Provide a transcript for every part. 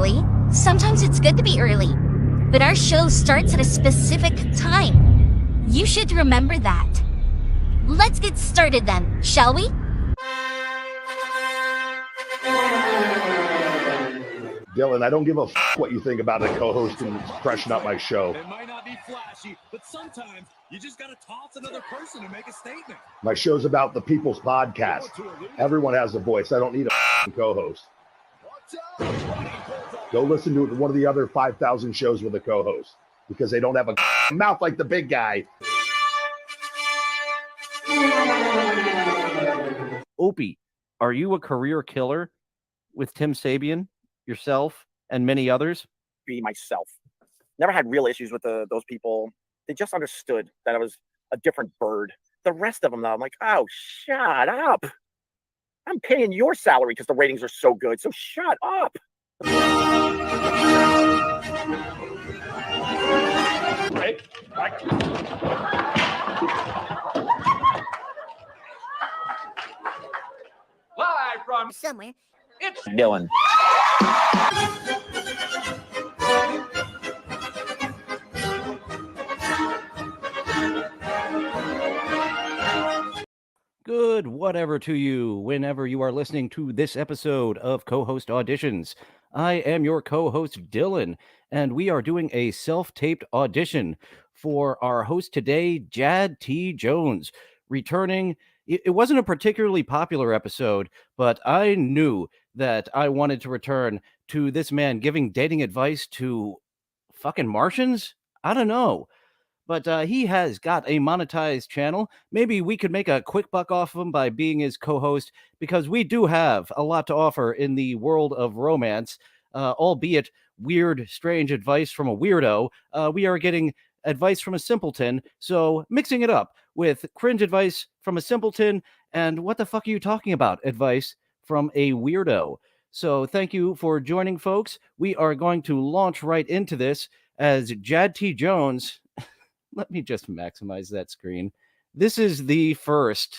early. Sometimes it's good to be early. But our show starts at a specific time. You should remember that. Let's get started then, shall we? Dillon, I don't give a what you think about a co-host and freshen up my show. It might not be flashy, but sometimes you just got to toss another person to make a statement. My show's about the people's podcast. Everyone has a voice. I don't need a co-host. Go listen to one of the other 5,000 shows with a co-host because they don't have a mouth like the big guy. Opie, are you a career killer with Tim Sabian, yourself, and many others? Be myself. Never had real issues with those people. They just understood that I was a different bird. The rest of them, though, I'm like, oh, shut up. I'm paying your salary because the ratings are so good, so shut up. Right. Live from Somewhere. it's Dillon. Good whatever to you, whenever you are listening to this episode of Cohost Auditions. I am your co-host, Dillon, and we are doing a self-taped audition for our host today, Jad T Jones, returning. It wasn't a particularly popular episode, but I knew that I wanted to return to this man giving dating advice to fucking Martians? I don't know. But he has got a monetized channel. Maybe we could make a quick buck off of him by being his co-host, because we do have a lot to offer in the world of romance, albeit weird, strange advice from a weirdo. We are getting advice from a simpleton, so mixing it up with cringe advice from a simpleton and what the fuck are you talking about advice from a weirdo. So thank you for joining, folks. We are going to launch right into this as Jad T Jones. Let me just maximize that screen. This is the first.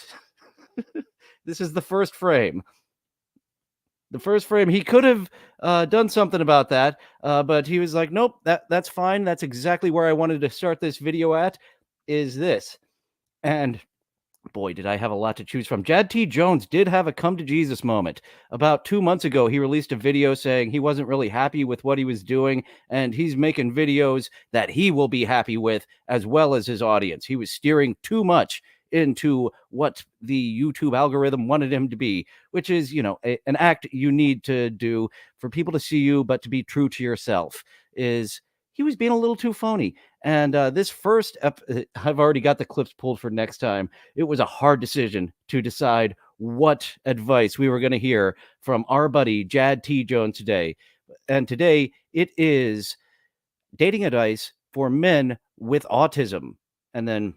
This is the first frame. The first frame. He could have done something about that, but he was like, nope, that's fine. That's exactly where I wanted to start this video at, is this. And boy, did I have a lot to choose from. Jad T Jones did have a come to Jesus moment. About 2 months ago, he released a video saying he wasn't really happy with what he was doing, and he's making videos that he will be happy with as well as his audience. He was steering too much into what the YouTube algorithm wanted him to be, which is, an act you need to do for people to see you, but to be true to yourself. He was being a little too phony. And this first, I've already got the clips pulled for next time. It was a hard decision to decide what advice we were going to hear from our buddy Jad T Jones today. And today it is dating advice for men with autism. And then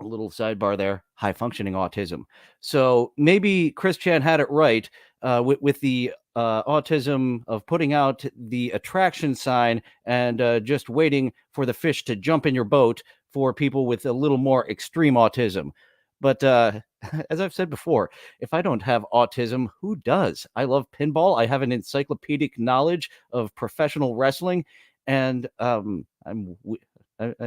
a little sidebar there, high functioning autism. So maybe Chris Chan had it right with the autism of putting out the attraction sign and just waiting for the fish to jump in your boat for people with a little more extreme autism. But as I've said before, if I don't have autism, who does? I love pinball. I have an encyclopedic knowledge of professional wrestling, and I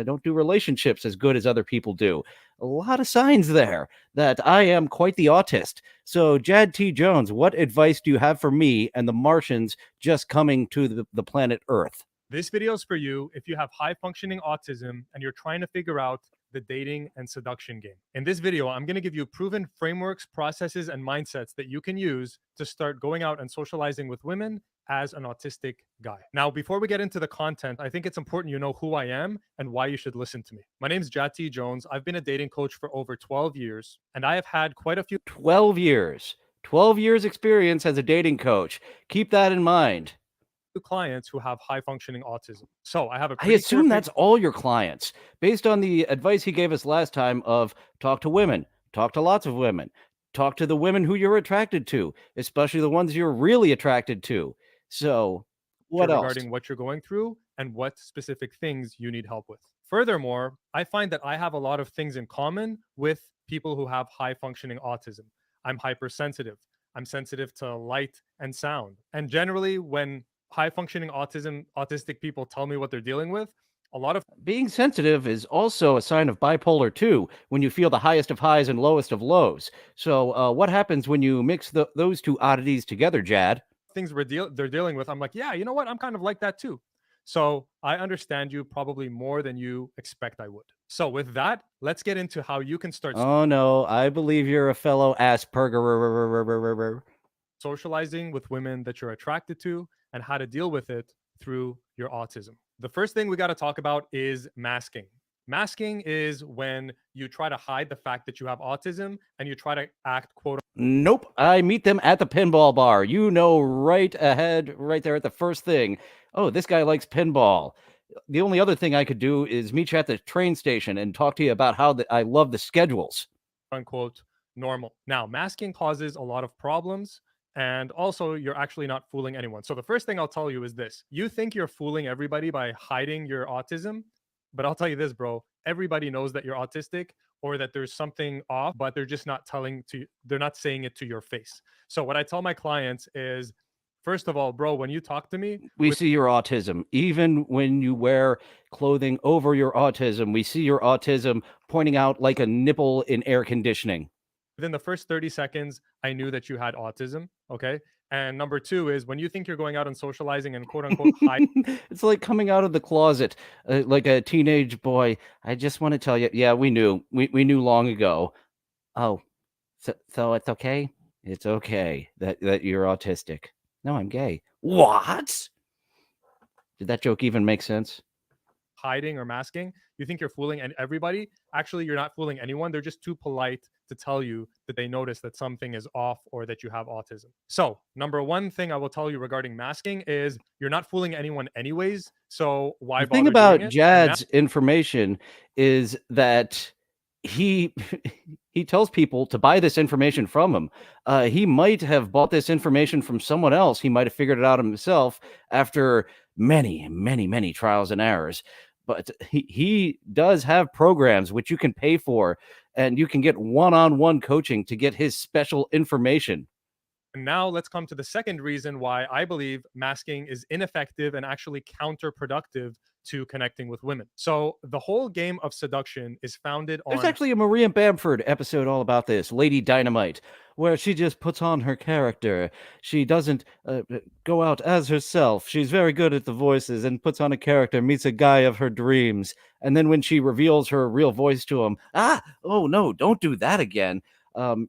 don't do relationships as good as other people do. A lot of signs there that I am quite the autist. So, Jad T Jones, what advice do you have for me and the Martians just coming to the planet Earth? This video is for you if you have high-functioning autism and you're trying to figure out the dating and seduction game. In this video, I'm going to give you proven frameworks, processes, and mindsets that you can use to start going out and socializing with women as an autistic guy. Now, before we get into the content, I think it's important you know who I am and why you should listen to me. My name is Jad T Jones. I've been a dating coach for over 12 years, and I have had quite a few... 12 years. 12 years experience as a dating coach. Keep that in mind. Clients who have high-functioning autism. So I have a... I assume that's all your clients. Based on the advice he gave us last time of talk to women, talk to lots of women, talk to the women who you're attracted to, especially the ones you're really attracted to. So what else? Regarding what you're going through and what specific things you need help with. Furthermore, I find that I have a lot of things in common with people who have high functioning autism. I'm hypersensitive. I'm sensitive to light and sound. And generally, when high functioning autistic people tell me what they're dealing with, a lot of Being sensitive is also a sign of bipolar too, when you feel the highest of highs and lowest of lows. So, what happens when you mix those two oddities together, Jad? things they're dealing with, I'm like, yeah, you know what? I'm kind of like that too. So I understand you probably more than you expect I would. So with that, let's get into how you can start Oh no, I believe you're a fellow Asperger. socializing with women that you're attracted to and how to deal with it through your autism. The first thing we got to talk about is masking. Masking is when you try to hide the fact that you have autism and you try to act quote. Nope, I meet them at the pinball bar. You know right ahead, right there at the first thing. Oh, this guy likes pinball. The only other thing I could do is meet you at the train station and talk to you about how I love the schedules. Unquote normal. Now, masking causes a lot of problems, and also you're actually not fooling anyone. So the first thing I'll tell you is this: you think you're fooling everybody by hiding your autism, but I'll tell you this, bro. Everybody knows that you're autistic or that there's something off, but they're just not they're not saying it to your face. So what I tell my clients is, first of all, bro, when you talk to me, We see your autism. Even when you wear clothing over your autism, we see your autism pointing out like a nipple in air conditioning. within the first 30 seconds, I knew that you had autism. Okay. And number two is when you think you're going out and socializing and quote unquote hide. It's like coming out of the closet like a teenage boy. I just want to tell you, yeah, we knew. We knew long ago. Oh, so it's okay? It's okay that you're autistic. No, I'm gay. What? Did that joke even make sense? hiding or masking, you think you're fooling everybody. Actually, you're not fooling anyone. They're just too polite to tell you that they notice that something is off or that you have autism. So, number one thing I will tell you regarding masking is you're not fooling anyone anyways. So why The bother thing about doing it? Jad's information is that he he tells people to buy this information from him. He might have bought this information from someone else. He might have figured it out himself after many trials and errors. But he does have programs which you can pay for, and you can get one-on-one coaching to get his special information. And now let's come to the second reason why I believe masking is ineffective and actually counterproductive to connecting with women. So the whole game of seduction is founded on There's actually a Maria Bamford episode all about this, Lady Dynamite, where she just puts on her character. She doesn't go out as herself. She's very good at the voices and puts on a character, meets a guy of her dreams. And then when she reveals her real voice to him, oh no, don't do that again.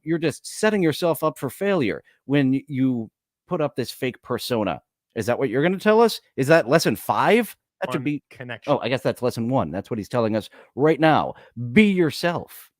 You're just setting yourself up for failure when you put up this fake persona. Is that what you're going to tell us? Is that lesson 5? That should be connection. Oh, I guess that's lesson 1. That's what he's telling us right now. Be yourself.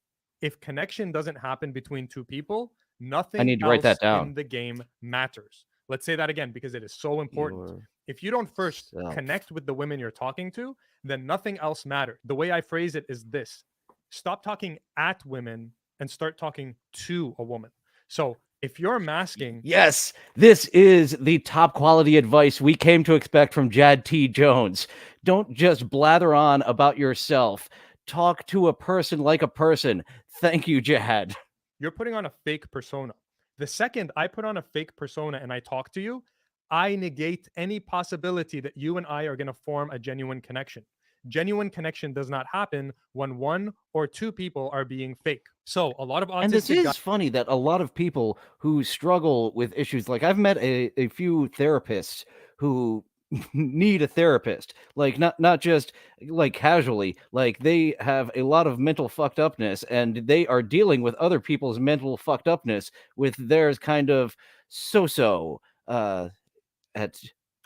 If connection doesn't happen between two people, nothing I need to write that down. in the game matters. Let's say that again because it is so important. If you don't first connect with the women you're talking to, then nothing else matters. The way I phrase it is this: stop talking at women and start talking to a woman. So if you're masking, yes, this is the top quality advice we came to expect from Jad T Jones. Don't just blather on about yourself. Talk to a person like a person. Thank you, Jad. You're putting on a fake persona. The second I put on a fake persona and I talk to you, I negate any possibility that you and I are going to form a genuine connection. Genuine connection does not happen when one or two people are being fake. So a lot of autistic and this is funny that a lot of people who struggle with issues, like I've met a few therapists who need a therapist, like not just like casually, like they have a lot of mental fucked upness and they are dealing with other people's mental fucked upness with theirs kind of so at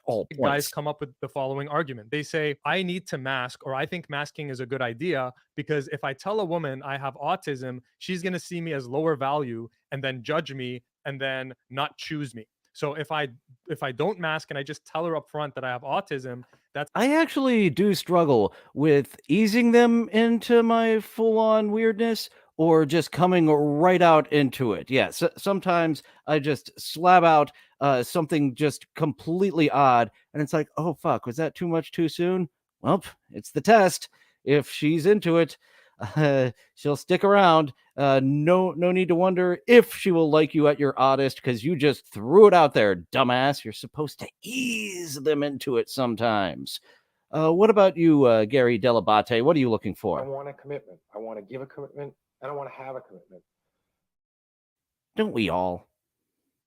all points. Guys come up with the following argument. They say, I need to mask, or I think masking is a good idea because if I tell a woman I have autism, she's going to see me as lower value and then judge me and then not choose me. So if I don't mask and I just tell her up front that I have autism, that's I actually do struggle with easing them into my full-on weirdness or just coming right out into it. Yeah, sometimes I just slab out something just completely odd, and it's like, oh fuck, was that too much too soon? Well, it's the test. If she's into it, She'll stick around. No need to wonder if she will like you at your oddest, because you just threw it out there, dumbass. You're supposed to ease them into it sometimes. What about you, Gary Delabate? What are you looking I for? want a commitment. I want to give a commitment. I don't want to have a commitment. Don't we all?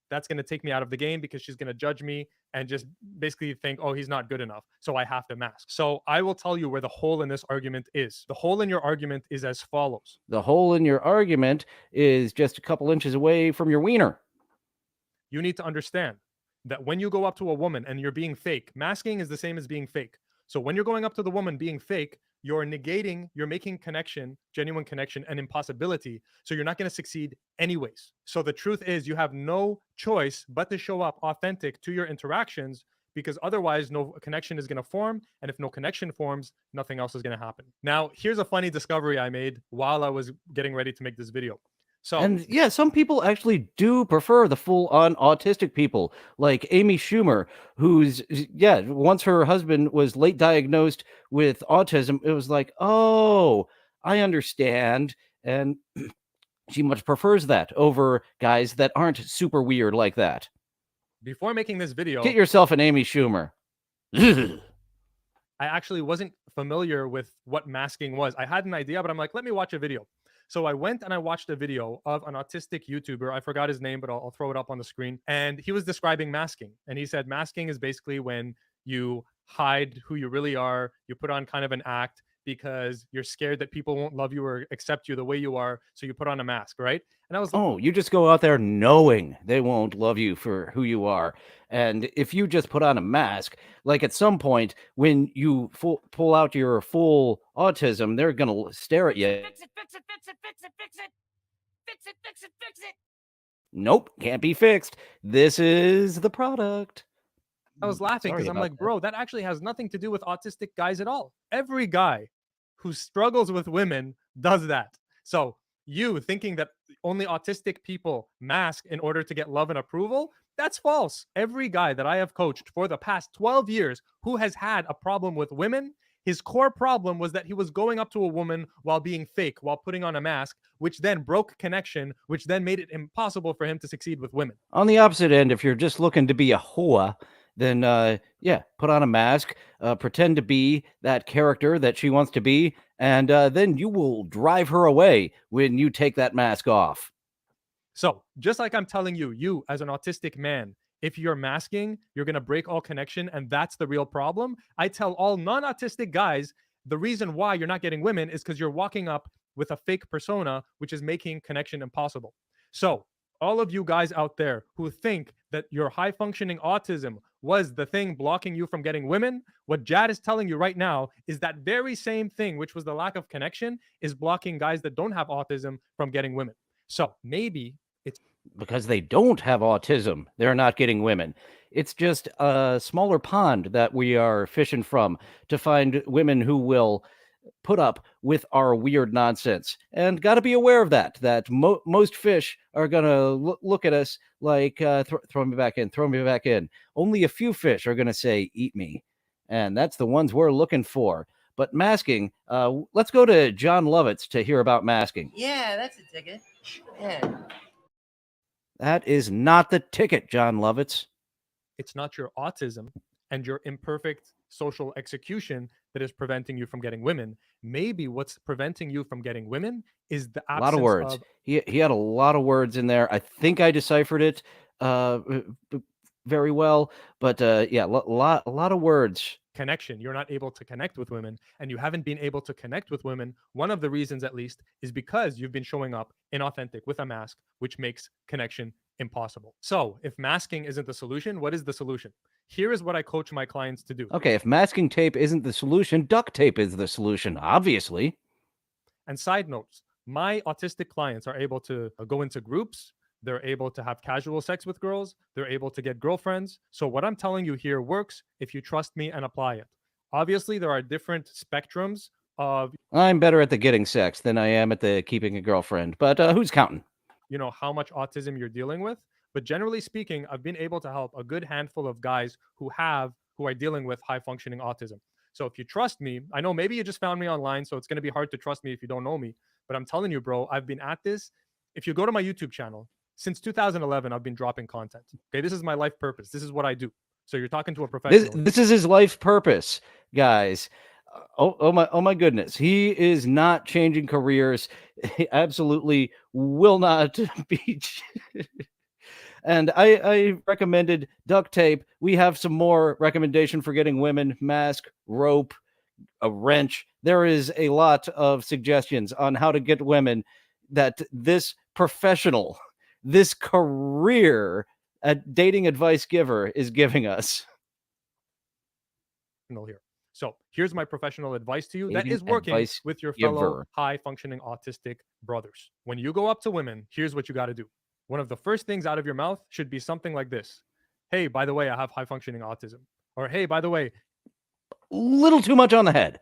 That's going to take me out of the game because she's going to judge me and just basically think, oh, he's not good enough. So I have to mask. So I will tell you where the hole in this argument is. The hole in your argument is as follows. The hole in your argument is just a couple inches away from your wiener. You need to understand that when you go up to a woman and you're being fake, masking is the same as being fake. So when you're going up to the woman being fake, you're negating, you're making connection, genuine connection, an impossibility. So you're not going to succeed anyways. So the truth is, you have no choice but to show up authentic to your interactions, because otherwise no connection is going to form. And if no connection forms, nothing else is going to happen. Now, here's a funny discovery I made while I was getting ready to make this video. So, And yeah, some people actually do prefer the full-on autistic people, like Amy Schumer, who's, yeah, once her husband was late diagnosed with autism, it was like, oh, I understand. And she much prefers that over guys that aren't super weird like that. before making this video, Get yourself an Amy Schumer. I actually wasn't familiar with what masking was. I had an idea, but I'm like, let me watch a video. So I went and I watched a video of an autistic YouTuber. I forgot his name, but I'll throw it up on the screen. And he was describing masking. And he said masking is basically when you hide who you really are. You put on kind of an act because you're scared that people won't love you or accept you the way you are. So you put on a mask, right? And I was like, Oh, you just go out there knowing they won't love you for who you are. And if you just put on a mask, like at some point when you pull out your full autism, they're going to stare at you. Fix it, fix it, fix it, fix it, fix it. Fix it, fix it, fix it. Nope, can't be fixed. This is the product. I was laughing Sorry because I'm about like, that. bro, that actually has nothing to do with autistic guys at all. Every guy who struggles with women does that. So you thinking that only autistic people mask in order to get love and approval, that's false. Every guy that I have coached for the past 12 years who has had a problem with women, his core problem was that he was going up to a woman while being fake, while putting on a mask, which then broke connection, which then made it impossible for him to succeed with women. On the opposite end, if you're just looking to be a hoa, then yeah, put on a mask, pretend to be that character that she wants to be, and then you will drive her away when you take that mask off. So, just like I'm telling you, you as an autistic man, if you're masking, you're going to break all connection, and that's the real problem. I tell all non autistic guys the reason why you're not getting women is because you're walking up with a fake persona, which is making connection impossible. So, all of you guys out there who think that your high functioning autism was the thing blocking you from getting women, what Jad is telling you right now is that very same thing, which was the lack of connection, is blocking guys that don't have autism from getting women. So, maybe because they don't have autism, they're not getting women. It's just a smaller pond that we are fishing from to find women who will put up with our weird nonsense. And got to be aware of that most fish are going to look at us like, throw me back in, throw me back in. Only a few fish are going to say, eat me. And that's the ones we're looking for. But masking, let's go to John Lovitz to hear about masking. Yeah, that's a ticket. Yeah. That is not the ticket, John Lovitz. it's not your autism and your imperfect social execution that is preventing you from getting women. Maybe what's preventing you from getting women is the absence A lot of words. He had a lot of words in there. I think I deciphered it very well, but yeah, a lot of words. Connection. You're not able to connect with women, and you haven't been able to connect with women. One of the reasons, at least, is because you've been showing up inauthentic with a mask, which makes connection impossible. So if masking isn't the solution, what is the solution? Here is what I coach my clients to do. Okay, if masking tape isn't the solution, duct tape is the solution, obviously. And side notes, my autistic clients are able to go into groups. They're able to have casual sex with girls. They're able to get girlfriends. So what I'm telling you here works if you trust me and apply it. Obviously, there are different spectrums of... I'm better at the getting sex than I am at the keeping a girlfriend, but who's counting? You know, how much autism you're dealing with. But generally speaking, I've been able to help a good handful of guys who are dealing with high functioning autism. So if you trust me, I know maybe you just found me online, so it's going to be hard to trust me if you don't know me. But I'm telling you, bro, I've been at this. If you go to my YouTube channel, since 2011, I've been dropping content. Okay, this is my life purpose. This is what I do. So you're talking to a professional. This is his life purpose, guys. Oh my goodness. He is not changing careers. He absolutely will not be. And I recommended duct tape. We have some more recommendation for getting women: mask, rope, a wrench. There is a lot of suggestions on how to get women that this professional, this career dating advice giver is giving us. Here. So here's my professional advice to you that Dating is working advice with your fellow giver. high functioning autistic brothers. When you go up to women, here's what you got to do. One of the first things out of your mouth should be something like this: hey, by the way, I have high functioning autism. Or hey, by the way, Little too much on the head.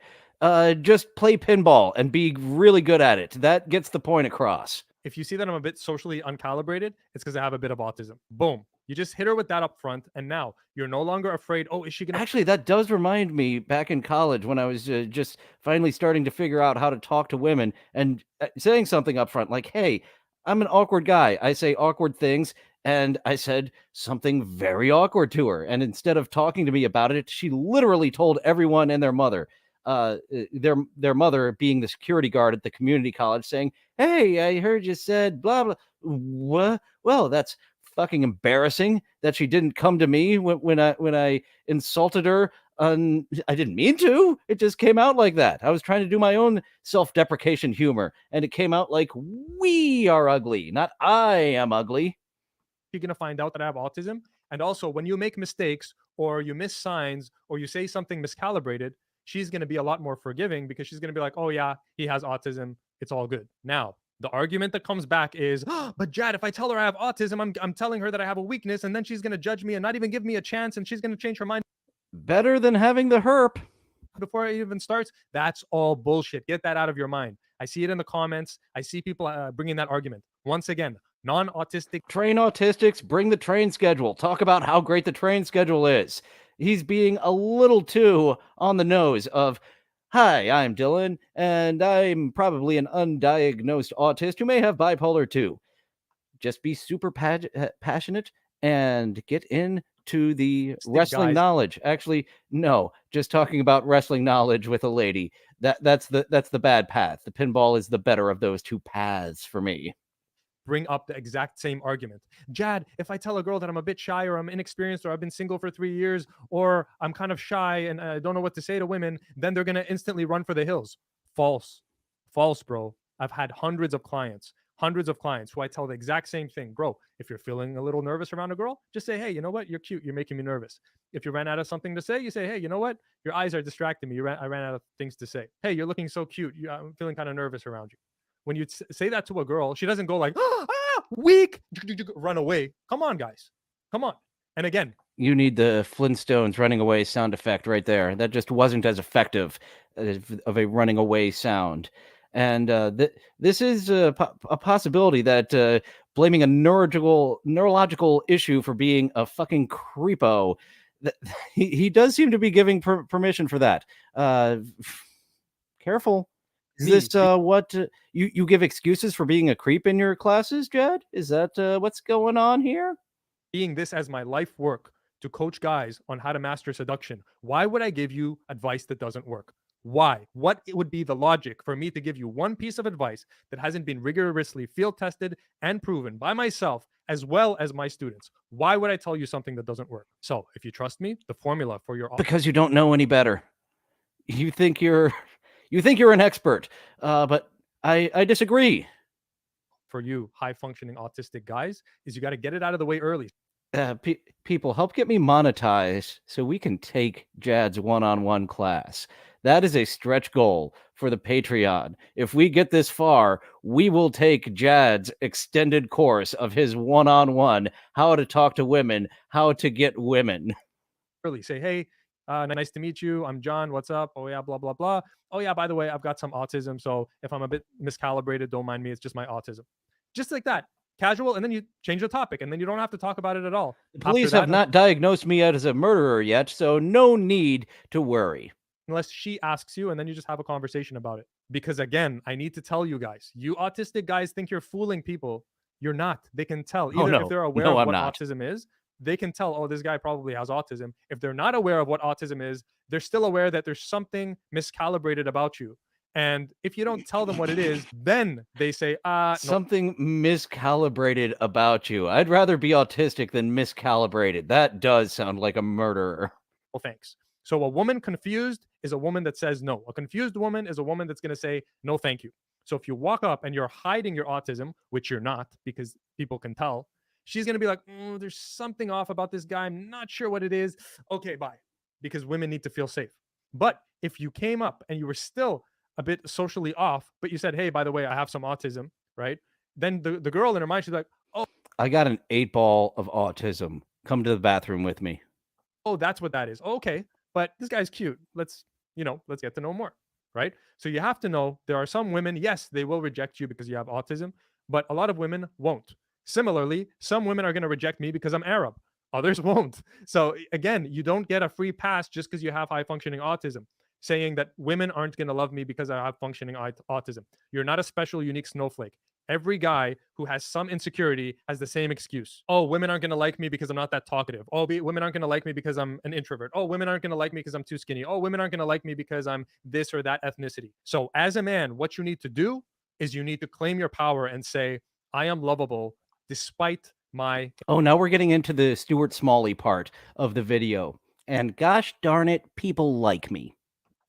Just play pinball and be really good at it. That gets the point across. if you see that I'm a bit socially uncalibrated, it's because I have a bit of autism. Boom. You just hit her with that up front, and now you're no longer afraid. Oh, is she gonna? Actually, that does remind me back in college when I was just finally starting to figure out how to talk to women and saying something up front like, "Hey, I'm an awkward guy. I say awkward things." And I said something very awkward to her. And instead of talking to me about it, she literally told everyone and their mother, their mother being the security guard at the community college, saying, "Hey, I heard you said blah, blah." What? Well, that's fucking embarrassing that she didn't come to me when I insulted her. I didn't mean to. It just came out like that. I was trying to do my own self-deprecation humor, and it came out like we are ugly, not I am ugly. You're going to find out that I have autism. And also, when you make mistakes or you miss signs or you say something miscalibrated, she's going to be a lot more forgiving because she's going to be like, oh, yeah, he has autism. It's all good. Now, the argument that comes back is, oh, but Jad, if I tell her I have autism, I'm telling her that I have a weakness, and then she's going to judge me and not even give me a chance, and she's going to change her mind Better than having the herp before it even starts. That's all bullshit. Get that out of your mind. I see it in the comments. I see people bringing that argument. Once again, non-autistic. Train autistics, bring the train schedule. Talk about how great the train schedule is. He's being a little too on the nose of, "Hi, I'm Dillon, and I'm probably an undiagnosed autist who may have bipolar 2. Just be super passionate and get into the wrestling guys. knowledge. Actually, no, just talking about wrestling knowledge with a lady. That's the bad path. The pinball is the better of those two paths for me. Bring up the exact same argument. Jad, if I tell a girl that I'm a bit shy or I'm inexperienced or I've been single for 3 years or I'm kind of shy and I don't know what to say to women, then they're going to instantly run for the hills. False. False, bro. I've had hundreds of clients who I tell the exact same thing. Bro, if you're feeling a little nervous around a girl, just say, hey, you know what? You're cute. You're making me nervous. If you ran out of something to say, you say, hey, you know what? Your eyes are distracting me. I ran out of things to say. Hey, you're looking so cute. I'm feeling kind of nervous around you. When you say that to a girl, she doesn't go like, weak, run away. Come on, guys. Come on. And again, You need the Flintstones running away sound effect right there. That just wasn't as effective of a running away sound. And this is a possibility that blaming a neurological issue for being a fucking creepo, that he does seem to be giving permission for that. Careful. Is this what you give excuses for being a creep in your classes, Jad? Is that what's going on here? being this as my life work to coach guys on how to master seduction, why would I give you advice that doesn't work? Why? What would be the logic for me to give you one piece of advice that hasn't been rigorously field tested and proven by myself as well as my students? Why would I tell you something that doesn't work? So if you trust me, the formula for your because you don't know any better. You think you're an expert, but I disagree. For you high functioning autistic guys is you got to get it out of the way early. People, help get me monetized so we can take Jad's one-on-one class. That is a stretch goal for the Patreon. If we get this far, we will take Jad's extended course of his one-on-one, how to talk to women, how to get women. Early say, hey, nice to meet you. I'm John. What's up? Oh, yeah, blah, blah, blah. Oh, yeah, by the way, I've got some autism. So if I'm a bit miscalibrated, don't mind me. It's just my autism. Just like that. Casual. And then you change the topic. And then you don't have to talk about it at all. The police have not diagnosed me as a murderer yet, so no need to worry. unless she asks you, and then you just have a conversation about it. Because again, I need to tell you guys, you autistic guys think you're fooling people. You're not. They can tell. Either no. if they're aware No, of I'm what not. autism is, they can tell, oh, this guy probably has autism. If they're not aware of what autism is, they're still aware that there's something miscalibrated about you. And if you don't tell them what it is, then they say, no. Something miscalibrated about you. I'd rather be autistic than miscalibrated. That does sound like a murderer. Well, thanks. So a woman confused is a woman that says no. A confused woman is a woman that's going to say, no, thank you. So if you walk up and you're hiding your autism, which you're not because people can tell, she's going to be like, there's something off about this guy. I'm not sure what it is. Okay, bye. Because women need to feel safe. But if you came up and you were still a bit socially off, but you said, hey, by the way, I have some autism, right? Then the girl in her mind, she's like, oh, I got an 8-ball of autism. Come to the bathroom with me. oh, that's what that is. Okay, but this guy's cute. Let's get to know more, right? So you have to know there are some women, yes, they will reject you because you have autism, but a lot of women won't. Similarly, some women are going to reject me because I'm Arab. Others won't. So again, you don't get a free pass just because you have high functioning autism, saying that women aren't going to love me because I have functioning autism. You're not a special, unique snowflake. Every guy who has some insecurity has the same excuse. Oh, women aren't going to like me because I'm not that talkative. Oh, women aren't going to like me because I'm an introvert. Oh, women aren't going to like me because I'm too skinny. Oh, women aren't going to like me because I'm this or that ethnicity. So as a man, what you need to do is you need to claim your power and say, I am lovable despite my... Oh, now we're getting into the Stuart Smalley part of the video. And gosh darn it, people like me.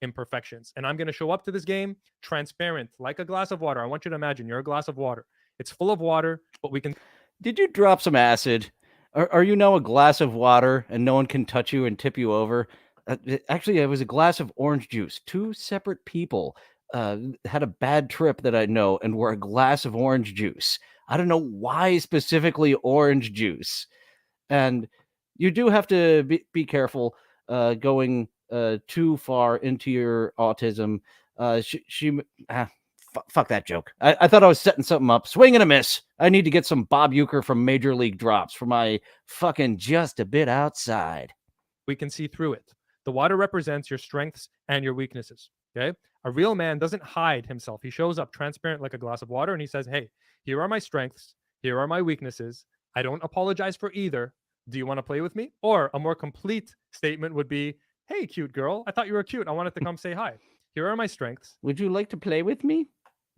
Imperfections. And I'm going to show up to this game transparent, like a glass of water. I want you to imagine you're a glass of water. It's full of water, but we can... Did you drop some acid? Are you now a glass of water and no one can touch you and tip you over? Actually, it was a glass of orange juice. 2 separate people had a bad trip that I know and were a glass of orange juice. I don't know why specifically orange juice. And you do have to be careful going too far into your autism. Fuck that joke. I thought I was setting something up. Swing and a miss. I need to get some Bob Uecker from Major League Drops for my fucking just a bit outside. We can see through it. The water represents your strengths and your weaknesses. Okay. A real man doesn't hide himself. He shows up transparent like a glass of water and he says, hey, here are my strengths. Here are my weaknesses. I don't apologize for either. Do you want to play with me? Or a more complete statement would be, hey, cute girl, I thought you were cute. I wanted to come say hi. Here are my strengths. Would you like to play with me?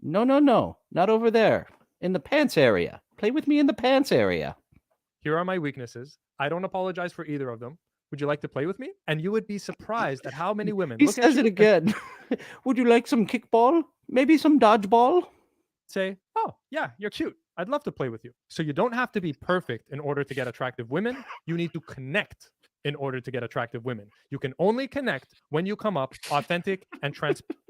No, not over there. In the pants area. Play with me in the pants area. Here are my weaknesses. I don't apologize for either of them. Would you like to play with me? And you would be surprised at how many women... He says it again. Would you like some kickball? Maybe some dodgeball? Say, oh, yeah, you're cute. I'd love to play with you. So you don't have to be perfect in order to get attractive women. You need to connect in order to get attractive women. You can only connect when you come up authentic and transparent.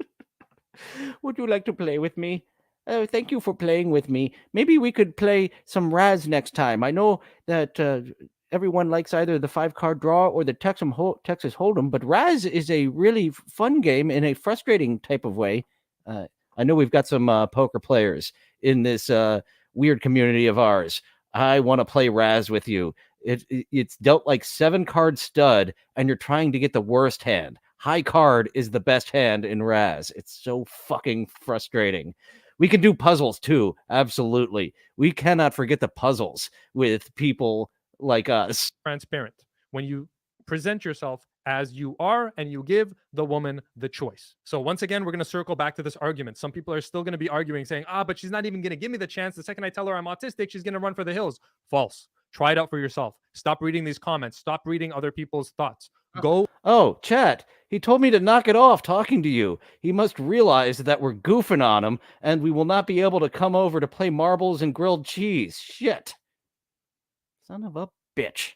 Would you like to play with me? Thank you for playing with me. Maybe we could play some Raz next time. I know that everyone likes either the 5-card draw or the Texas Hold'em, but Raz is a really fun game in a frustrating type of way. I know we've got some poker players in this weird community of ours. I want to play Raz with you. It's dealt like 7-card stud, and you're trying to get the worst hand. High card is the best hand in Raz. It's so fucking frustrating. We can do puzzles too. Absolutely. We cannot forget the puzzles with people like us. Transparent. When you present yourself as you are and you give the woman the choice. So once again, we're going to circle back to this argument. Some people are still going to be arguing saying, but she's not even going to give me the chance. The second I tell her I'm autistic, she's going to run for the hills. False. Try it out for yourself. Stop reading these comments. Stop reading other people's thoughts. Go. Oh, chat. He told me to knock it off talking to you. He must realize that we're goofing on him and we will not be able to come over to play marbles and grilled cheese. Shit. Son of a bitch.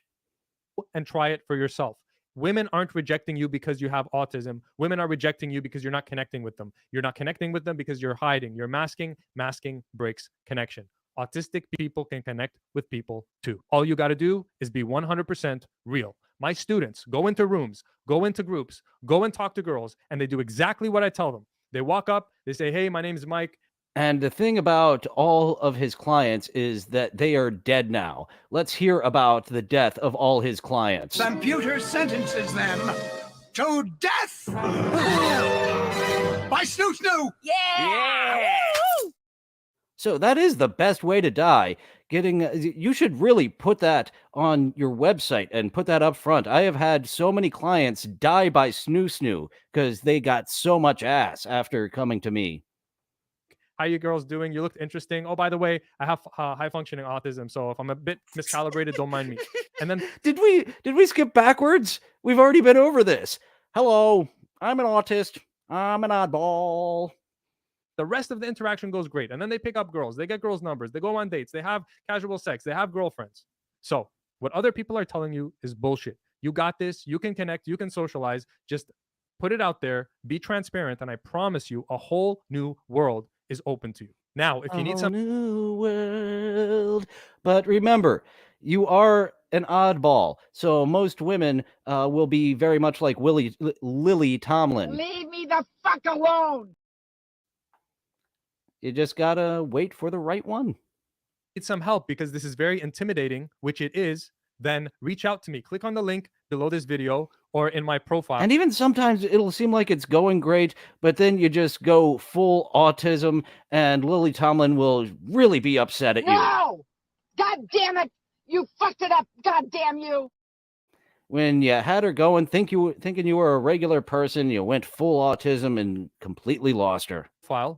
And try it for yourself. Women aren't rejecting you because you have autism. Women are rejecting you because you're not connecting with them. You're not connecting with them because you're hiding. You're masking. Masking breaks connection. Autistic people can connect with people too. All you got to do is be 100% real. My students go into rooms, go into groups, go and talk to girls, and they do exactly what I tell them. They walk up, they say, hey, my name's Mike. And the thing about all of his clients is that they are dead now. Let's hear about the death of all his clients. Computer sentences them. to death by Snoo Snoo. Yeah! So that is the best way to die. You should really put that on your website and put that up front. I have had so many clients die by snoo snoo because they got so much ass after coming to me. How you girls doing? You looked interesting. Oh, by the way, I have high functioning autism, so if I'm a bit miscalibrated, don't mind me. And then Did we skip backwards? We've already been over this. Hello, I'm an autist. I'm an oddball. the rest of the interaction goes great. And then they pick up girls, they get girls' numbers, they go on dates, they have casual sex, they have girlfriends. So, what other people are telling you is bullshit. You got this, you can connect, you can socialize, just put it out there, be transparent, and I promise you a whole new world is open to you. Now, if you need some new world. But remember, you are an oddball. So most women will be very much like Lily Tomlin. Leave me the fuck alone! You just gotta wait for the right one. need some help because this is very intimidating, which it is, then reach out to me. Click on the link below this video or in my profile. And even sometimes it'll seem like it's going great, but then you just go full autism and Lily Tomlin will really be upset at you. No! God damn it! You fucked it up! God damn you! When you had her going, thinking you were a regular person, you went full autism and completely lost her.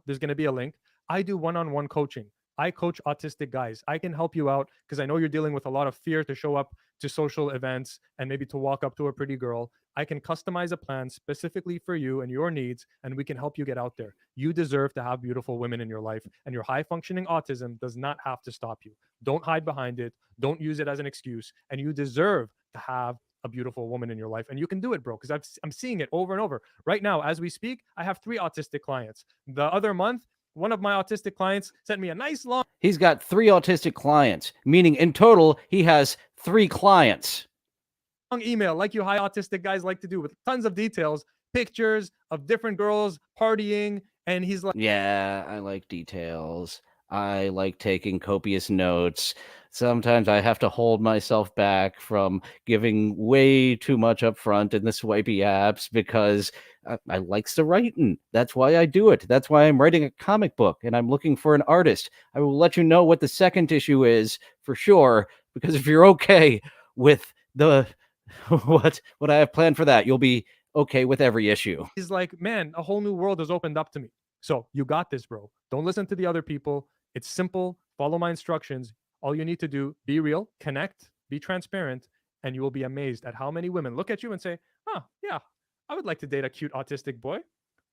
There's going to be a link. I do one-on-one coaching. I coach autistic guys. I can help you out because I know you're dealing with a lot of fear to show up to social events and maybe to walk up to a pretty girl. I can customize a plan specifically for you and your needs, and we can help you get out there. You deserve to have beautiful women in your life, and your high-functioning autism does not have to stop you. Don't hide behind it. Don't use it as an excuse, and you deserve to have a beautiful woman in your life. And you can do it, bro, because I'm seeing it over and over. Right now, as we speak, I have 3 autistic clients. The other month, one of my autistic clients sent me a nice long... He's got 3 autistic clients, meaning in total, he has 3 clients. Long email, like you high autistic guys like to do, with tons of details, pictures of different girls partying, and he's like... Yeah, I like details. I like taking copious notes. Sometimes I have to hold myself back from giving way too much up front in the swipey apps because I likes the writing. That's why I do it. That's why I'm writing a comic book and I'm looking for an artist. I will let you know what the second issue is for sure, because if you're okay with the what I have planned for that, you'll be okay with every issue. He's like, man, a whole new world has opened up to me. So you got this, bro. Don't listen to the other people. It's simple. Follow my instructions. All you need to do, be real, connect, be transparent, and you will be amazed at how many women look at you and say, oh, yeah, I would like to date a cute autistic boy.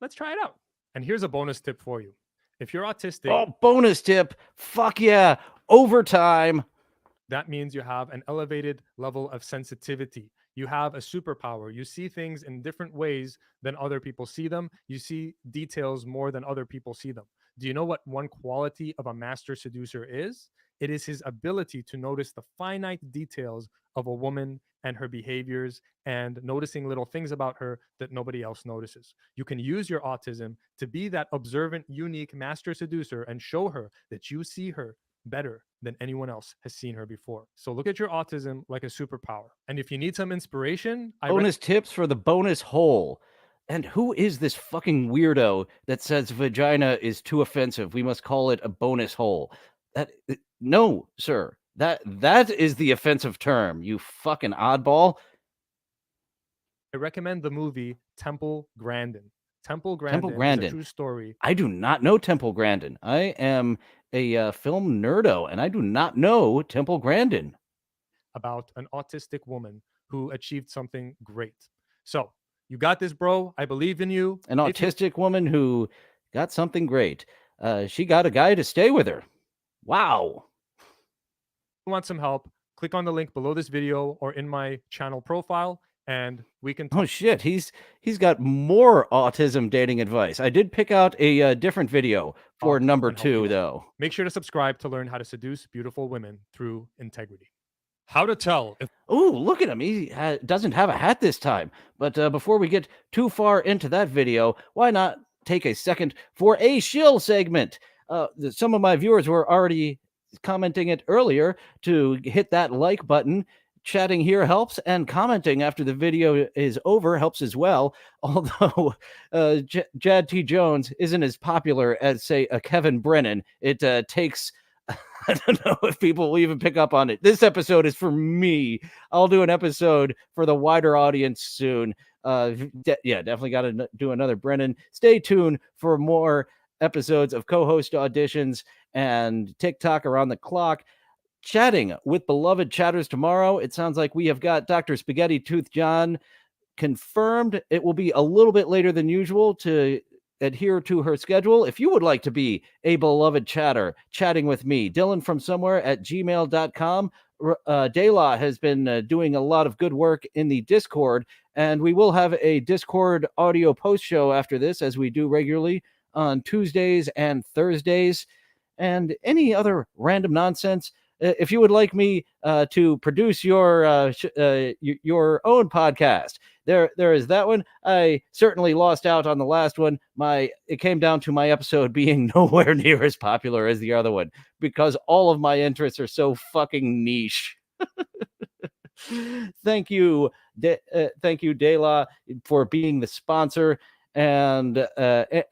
Let's try it out. And here's a bonus tip for you. If you're autistic... Oh, bonus tip. Fuck yeah. Overtime. That means you have an elevated level of sensitivity. You have a superpower. You see things in different ways than other people see them. You see details more than other people see them. Do you know what one quality of a master seducer is? It is his ability to notice the finite details of a woman and her behaviors and noticing little things about her that nobody else notices. You can use your autism to be that observant, unique master seducer and show her that you see her better than anyone else has seen her before. So look at your autism like a superpower. And if you need some inspiration, bonus tips for the bonus hole. And who is this fucking weirdo that says vagina is too offensive? We must call it a bonus hole. No, sir. That is the offensive term, you fucking oddball. I recommend the movie Temple Grandin. Temple Grandin is a true story. I do not know Temple Grandin. I am a film nerdo, and I do not know Temple Grandin. About an autistic woman who achieved something great. So, you got this, bro. I believe in you. An autistic woman who got something great. She got a guy to stay with her. Wow. If you want some help, click on the link below this video or in my channel profile, and we can... Oh shit, he's got more autism dating advice. I did pick out a different video for number 2, though. Make sure to subscribe to learn how to seduce beautiful women through integrity. How to tell if... Oh, look at him. He doesn't have a hat this time. But before we get too far into that video, why not take a second for a shill segment? Some of my viewers were already commenting it earlier to hit that like button chatting here helps, and commenting after the video is over helps as well. Although Jad T Jones isn't as popular as, say, a Kevin Brennan, it takes. I don't know if people will even pick up on it. This episode is for me. I'll do an episode for the wider audience soon. Definitely got to do another Brennan. Stay tuned for more episodes of co-host auditions and TikTok around the clock. Chatting with beloved chatters tomorrow. It sounds like we have got Dr. Spaghetti Tooth John confirmed. It will be a little bit later than usual to adhere to her schedule. If you would like to be a beloved chatter, chatting with me, Dillon from somewhere at gmail.com. Dayla has been doing a lot of good work in the Discord, and we will have a Discord audio post show after this, as we do regularly on Tuesdays and Thursdays, and any other random nonsense. If you would like me to produce your own podcast, there is that one. I certainly lost out on the last one. It came down to my episode being nowhere near as popular as the other one because all of my interests are so fucking niche. Thank you, Dayla, for being the sponsor. And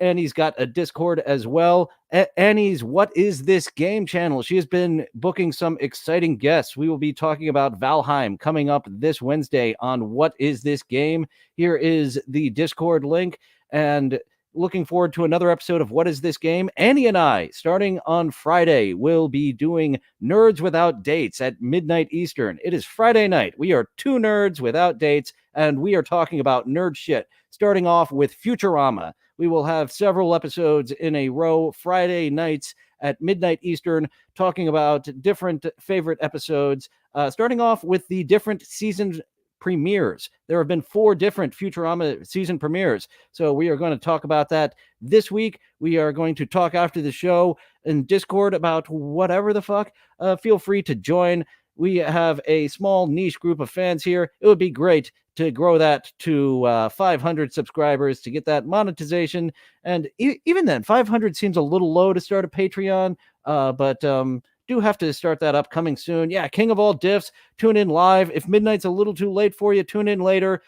Annie's got a Discord as well. Annie's What Is This Game channel. She has been booking some exciting guests. We will be talking about Valheim coming up this Wednesday on What Is This Game. Here is the Discord link, and looking forward to another episode of What Is This Game. Annie and I, starting on Friday, will be doing Nerds Without Dates at midnight Eastern. It is Friday night. We are two nerds without dates, and we are talking about nerd shit. Starting off with Futurama. We will have several episodes in a row, Friday nights at midnight Eastern, talking about different favorite episodes, starting off with the different season premieres. There have been 4 different Futurama season premieres, so we are going to talk about that this week. We are going to talk after the show in Discord about whatever the fuck. Feel free to join. We have a small niche group of fans here. It would be great to grow that to 500 subscribers to get that monetization. And even then, 500 seems a little low to start a Patreon, but do have to start that up coming soon. Yeah, King of All Diffs, tune in live. If midnight's a little too late for you, tune in later.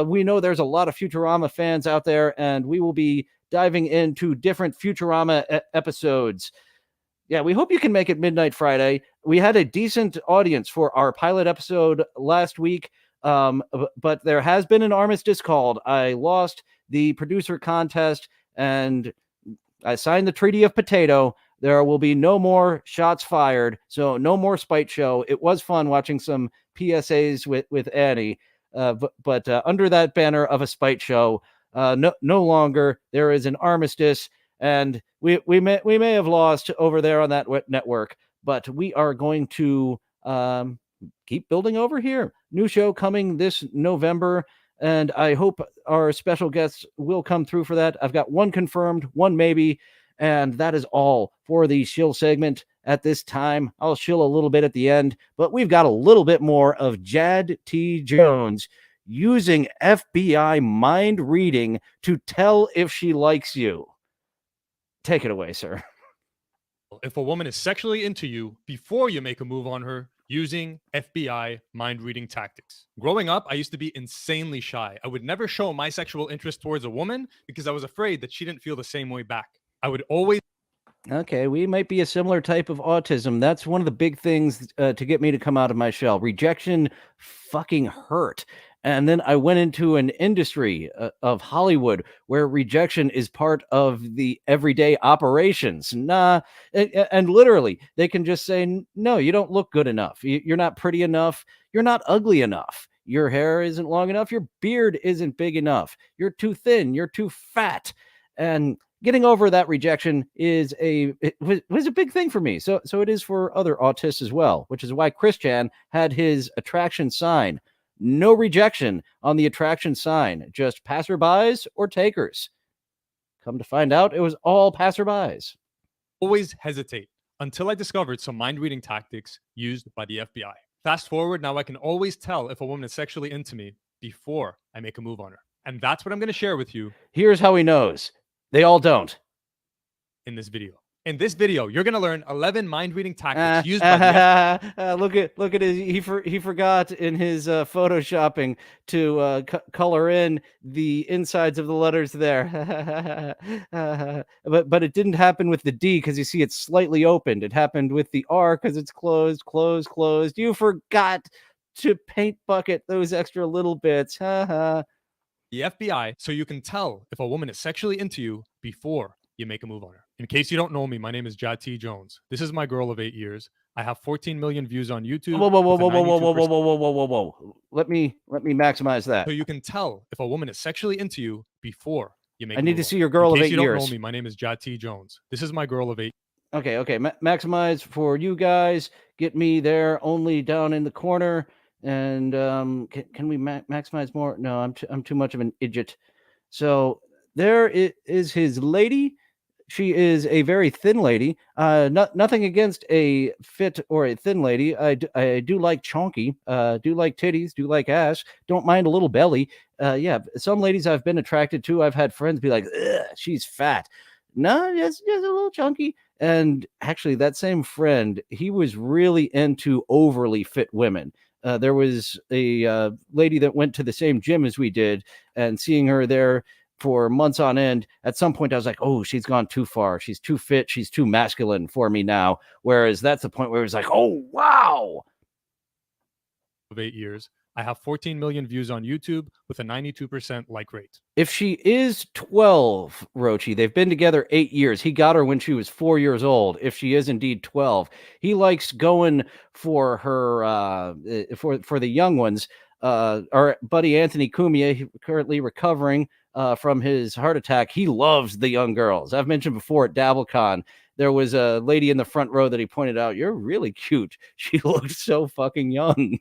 We know there's a lot of Futurama fans out there, and we will be diving into different Futurama episodes. Yeah, we hope you can make it midnight Friday. We had a decent audience for our pilot episode last week, but there has been an armistice called. I lost the producer contest, and I signed the Treaty of Potato. There will be no more shots fired, so no more spite show. It was fun watching some PSAs with Annie, but under that banner of a spite show, no longer. There is an armistice. And we may have lost over there on that network, but we are going to keep building over here. New show coming this November, and I hope our special guests will come through for that. I've got one confirmed, one maybe, and that is all for the shill segment at this time. I'll shill a little bit at the end, but we've got a little bit more of Jad T Jones using FBI mind reading to tell if she likes you. Take it away, sir. If a woman is sexually into you before you make a move on her using FBI mind reading tactics. Growing up, I used to be insanely shy. I would never show my sexual interest towards a woman because I was afraid that she didn't feel the same way back. I would always... Okay, we might be a similar type of autism. That's one of the big things to get me to come out of my shell. Rejection fucking hurt. And then I went into an industry of Hollywood where rejection is part of the everyday operations. And literally, they can just say, no, you don't look good enough. You're not pretty enough. You're not ugly enough. Your hair isn't long enough. Your beard isn't big enough. You're too thin. You're too fat. And getting over that rejection was a big thing for me. So it is for other autists as well, which is why Christian had his attraction sign. No rejection on the attraction sign, just passerbys or takers. Come to find out, it was all passerbys. Always hesitate until I discovered some mind reading tactics used by the FBI. Fast forward, now I can always tell if a woman is sexually into me before I make a move on her. And that's what I'm going to share with you. Here's how he knows. They all don't. In this video. In this video, you're going to learn 11 mind-reading tactics used by the look at his he forgot in his photoshopping to color in the insides of the letters there. But it didn't happen with the D because you see it's slightly opened. It happened with the R because it's closed. You forgot to paint bucket those extra little bits. The FBI, so you can tell if a woman is sexually into you before you make a move on her. In case you don't know me, my name is Jad T Jones. This is my girl of 8 years. I have 14 million views on YouTube. Whoa. Let me maximize that. So you can tell if a woman is sexually into you before you make. I need to see your girl of 8 years. In case you don't know me, my name is Jad T Jones. This is my girl of 8. Okay. Maximize for you guys. Get me there only down in the corner. And can we maximize more? No, I'm too much of an idiot. So there is his lady. She is a very thin lady. Nothing against a fit or a thin lady. I do like chonky. Do like titties. Do like ass. Don't mind a little belly. Yeah, some ladies I've been attracted to. I've had friends be like, she's fat. No, just a little chunky. And actually, that same friend, he was really into overly fit women. There was a lady that went to the same gym as we did, and seeing her there for months on end, at some point I was like, oh, she's gone too far. She's too fit. She's too masculine for me now. Whereas that's the point where it was like, oh, wow. Of 8 years. I have 14 million views on YouTube with a 92% like rate. If she is 12, Rochi, they've been together 8 years. He got her when she was 4 years old. If she is indeed 12, he likes going for her, for the young ones. Our buddy Anthony Cumia, currently recovering from his heart attack. He loves the young girls. I've mentioned before at DabbleCon, there was a lady in the front row that he pointed out, you're really cute. She looks so fucking young.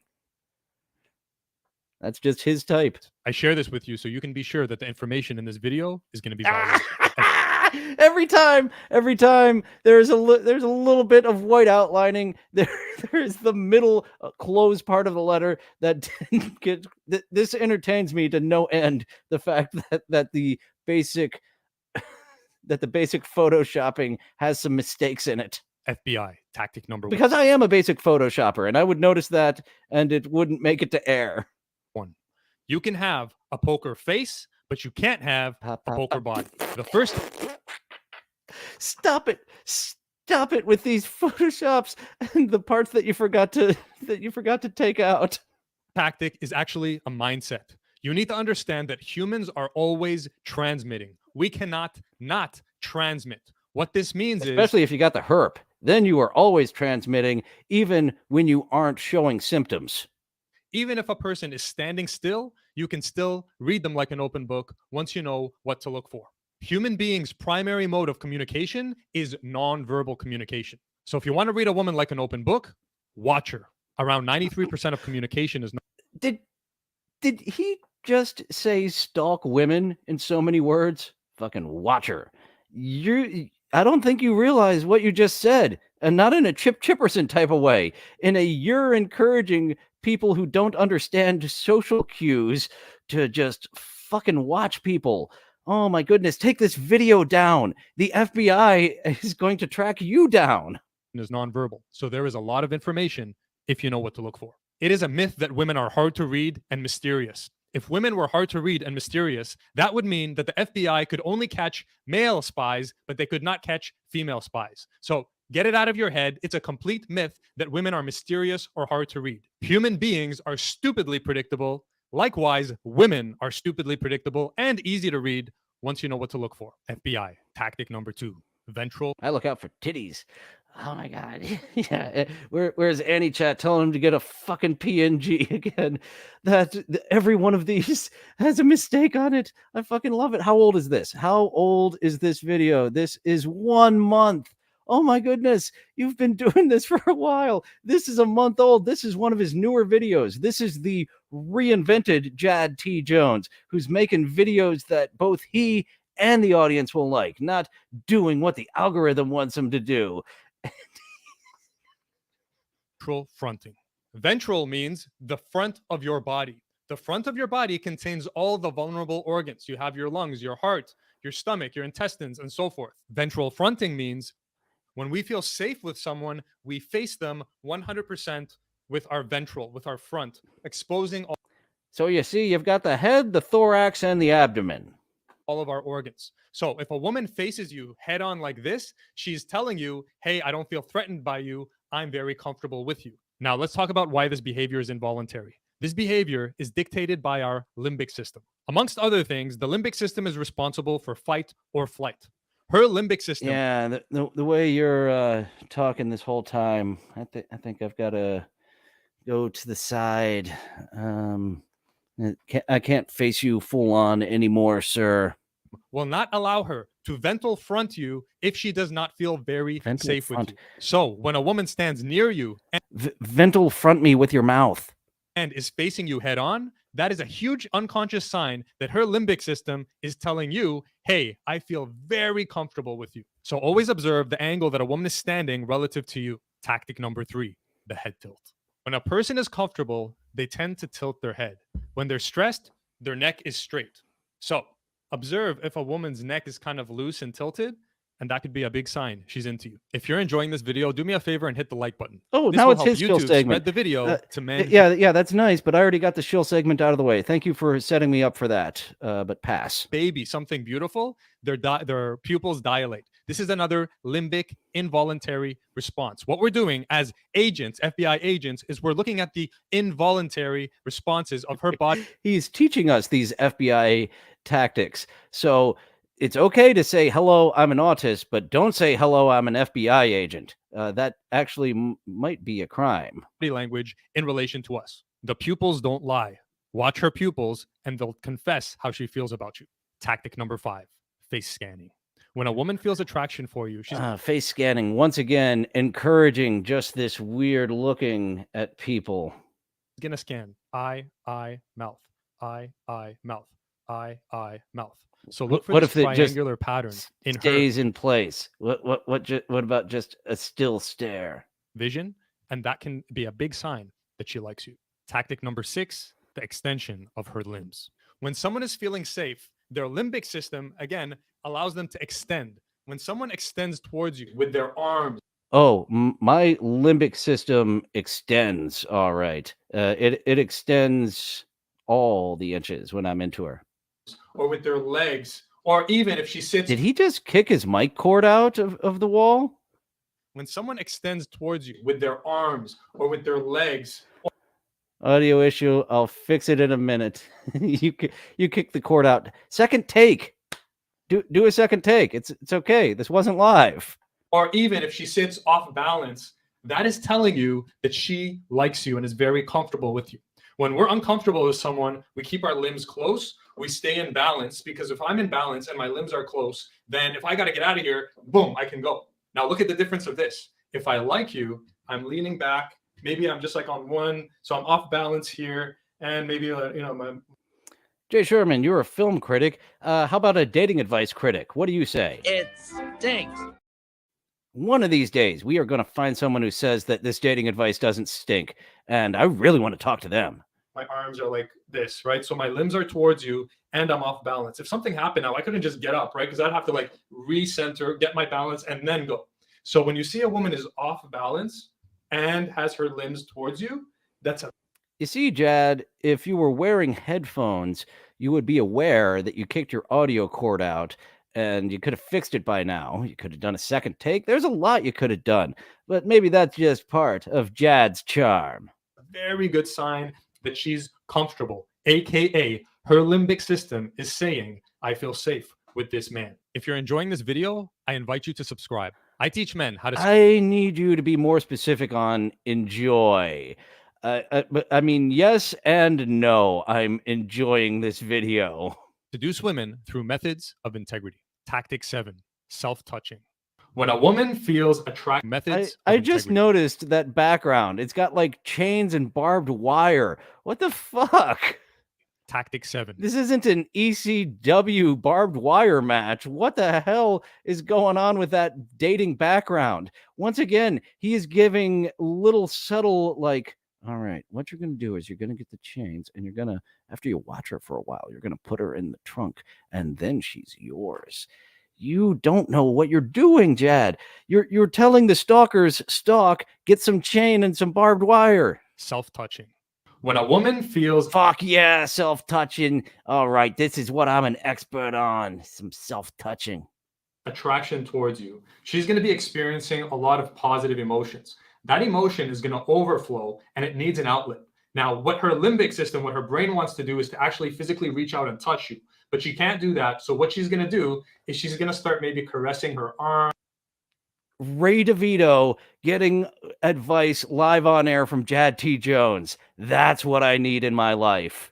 That's just his type. I share this with you so you can be sure that the information in this video is going to be valuable. Every time there's a little bit of white outlining. There's the middle closed part of the letter that didn't get. This entertains me to no end. The fact that the basic photoshopping has some mistakes in it. FBI tactic number 1. Because I am a basic photoshopper, and I would notice that, and it wouldn't make it to air. 1. You can have a poker face, but you can't have a poker body. The first. Stop it with these photoshops and the parts that you forgot to take out. Tactic is actually a mindset. You need to understand that humans are always transmitting. We cannot not transmit. What this means is, especially if you got the herp, then you are always transmitting, even when you aren't showing symptoms. Even if a person is standing still, you can still read them like an open book once you know what to look for. Human beings' primary mode of communication is nonverbal communication. So if you want to read a woman like an open book, watch her. Around 93% of communication is not. Did he just say stalk women in so many words? Fucking watch her. I don't think you realize what you just said, and not in a Chip Chipperson type of way. You're encouraging people who don't understand social cues to just fucking watch people. Oh my goodness, take this video down. The FBI is going to track you down. Is nonverbal. So there is a lot of information if you know what to look for. It is a myth that women are hard to read and mysterious. If women were hard to read and mysterious, that would mean that the FBI could only catch male spies, but they could not catch female spies. So get it out of your head. It's a complete myth that women are mysterious or hard to read. Human beings are stupidly predictable. Likewise, women are stupidly predictable and easy to read once you know what to look for. FBI tactic number 2, ventral. I look out for titties. Oh my God. Yeah. Where's Annie Chat telling him to get a fucking PNG again? That every one of these has a mistake on it. I fucking love it. How old is this? How old is this video? This is 1 month. Oh my goodness. You've been doing this for a while. This is a month old. This is one of his newer videos. This is the reinvented Jad T Jones, who's making videos that both he and the audience will like, not doing what the algorithm wants him to do. Ventral fronting. Ventral means the front of your body. The front of your body contains all the vulnerable organs. You have your lungs, your heart, your stomach, your intestines, and so forth. Ventral fronting means When we feel safe with someone, we face them 100% with our ventral, with our front, exposing So you see, you've got the head, the thorax, and the abdomen. all of our organs. So if a woman faces you head on like this, she's telling you, hey, I don't feel threatened by you. I'm very comfortable with you. Now, let's talk about why this behavior is involuntary. This behavior is dictated by our limbic system. Amongst other things, the limbic system is responsible for fight or flight. Her limbic system. Yeah, the way you're talking this whole time, I think I've got to go to the side. I can't face you full on anymore, sir. Will not allow her to ventral front you if she does not feel very Ventral safe front. with you. So when a woman stands near you Ventral front me with your mouth. and is facing you head on, that is a huge unconscious sign that her limbic system is telling you, hey, I feel very comfortable with you. So always observe the angle that a woman is standing relative to you. Tactic number 3, the head tilt. When a person is comfortable, they tend to tilt their head. When they're stressed, their neck is straight. So observe if a woman's neck is kind of loose and tilted, and that could be a big sign she's into you. If you're enjoying this video, do me a favor and hit the like button. Oh, This now will it's help his shill YouTube segment. spread the video to men. Yeah, that's nice, but I already got the shill segment out of the way. Thank you for setting me up for that, but pass. Baby, something beautiful, their pupils dilate. This is another limbic involuntary response. What we're doing as agents, FBI agents, is we're looking at the involuntary responses of her body. He's teaching us these FBI tactics. So it's okay to say, hello, I'm an autist, but don't say, hello, I'm an FBI agent. That actually might be a crime. Language in relation to us. The pupils don't lie. Watch her pupils and they'll confess how she feels about you. Tactic number 5, face scanning. When a woman feels attraction for you, she's face scanning, once again, encouraging just this weird looking at people. gonna scan eye, mouth, eye, mouth, eye, mouth. So look for What this if it just triangular pattern in her stays in place? What about just a still stare? vision, and that can be a big sign that she likes you. Tactic number 6, the extension of her limbs. When someone is feeling safe, their limbic system, again, allows them to extend. When someone extends towards you with their arms, Oh, my limbic system extends. All right. It extends all the inches when I'm into her. or with their legs, or even if she sits. Did he just kick his mic cord out of the wall? When someone extends towards you with their arms or with their legs. Audio issue. I'll fix it in a minute. you kick the cord out. Second take. Do a second take. It's okay. This wasn't live. Or even if she sits off balance, that is telling you that she likes you and is very comfortable with you. When we're uncomfortable with someone, we keep our limbs close. We stay in balance, because if I'm in balance and my limbs are close, then if I got to get out of here, boom, I can go. Now look at the difference of this. If I like you, I'm leaning back. Maybe I'm just like on one, so I'm off balance here, and maybe my. Jay Sherman, you're a film critic. How about a dating advice critic? What do you say? It stinks. One of these days, we are going to find someone who says that this dating advice doesn't stink, and I really want to talk to them. My arms are like this, right? So my limbs are towards you, and I'm off balance. If something happened now, I couldn't just get up, right? Because I'd have to like recenter, get my balance, and then go. So when you see a woman is off balance and has her limbs towards you, that's a. You see, Jad, if you were wearing headphones, you would be aware that you kicked your audio cord out, and you could have fixed it by now. You could have done a second take. There's a lot you could have done, but maybe that's just part of Jad's charm. Very good sign that she's comfortable, aka her limbic system is saying, I feel safe with this man. If you're enjoying this video, I invite you to subscribe. I teach men how to. I need you to be more specific on enjoy. But I mean, yes and no. I'm enjoying this video. Seduce women through methods of integrity. Tactic 7, self-touching. When a woman feels attracted, methods. I just noticed that background. It's got like chains and barbed wire. What the fuck? Tactic 7. This isn't an ECW barbed wire match. What the hell is going on with that dating background? Once again, he is giving little subtle, like, all right, what you're going to do is you're going to get the chains, and you're going to, after you watch her for a while, you're going to put her in the trunk, and then she's yours. You don't know what you're doing, Jad. You're telling the stalkers, stalk, get some chain and some barbed wire. Self-touching. When a woman feels Fuck yeah, self-touching. All right, this is what I'm an expert on. Some self-touching. attraction towards you, she's going to be experiencing a lot of positive emotions. That emotion is going to overflow and it needs an outlet. Now, what her limbic system, what her brain wants to do is to actually physically reach out and touch you, but she can't do that. So what she's going to do is she's going to start maybe caressing her arm. Ray DeVito getting advice live on air from Jad T Jones. That's what I need in my life.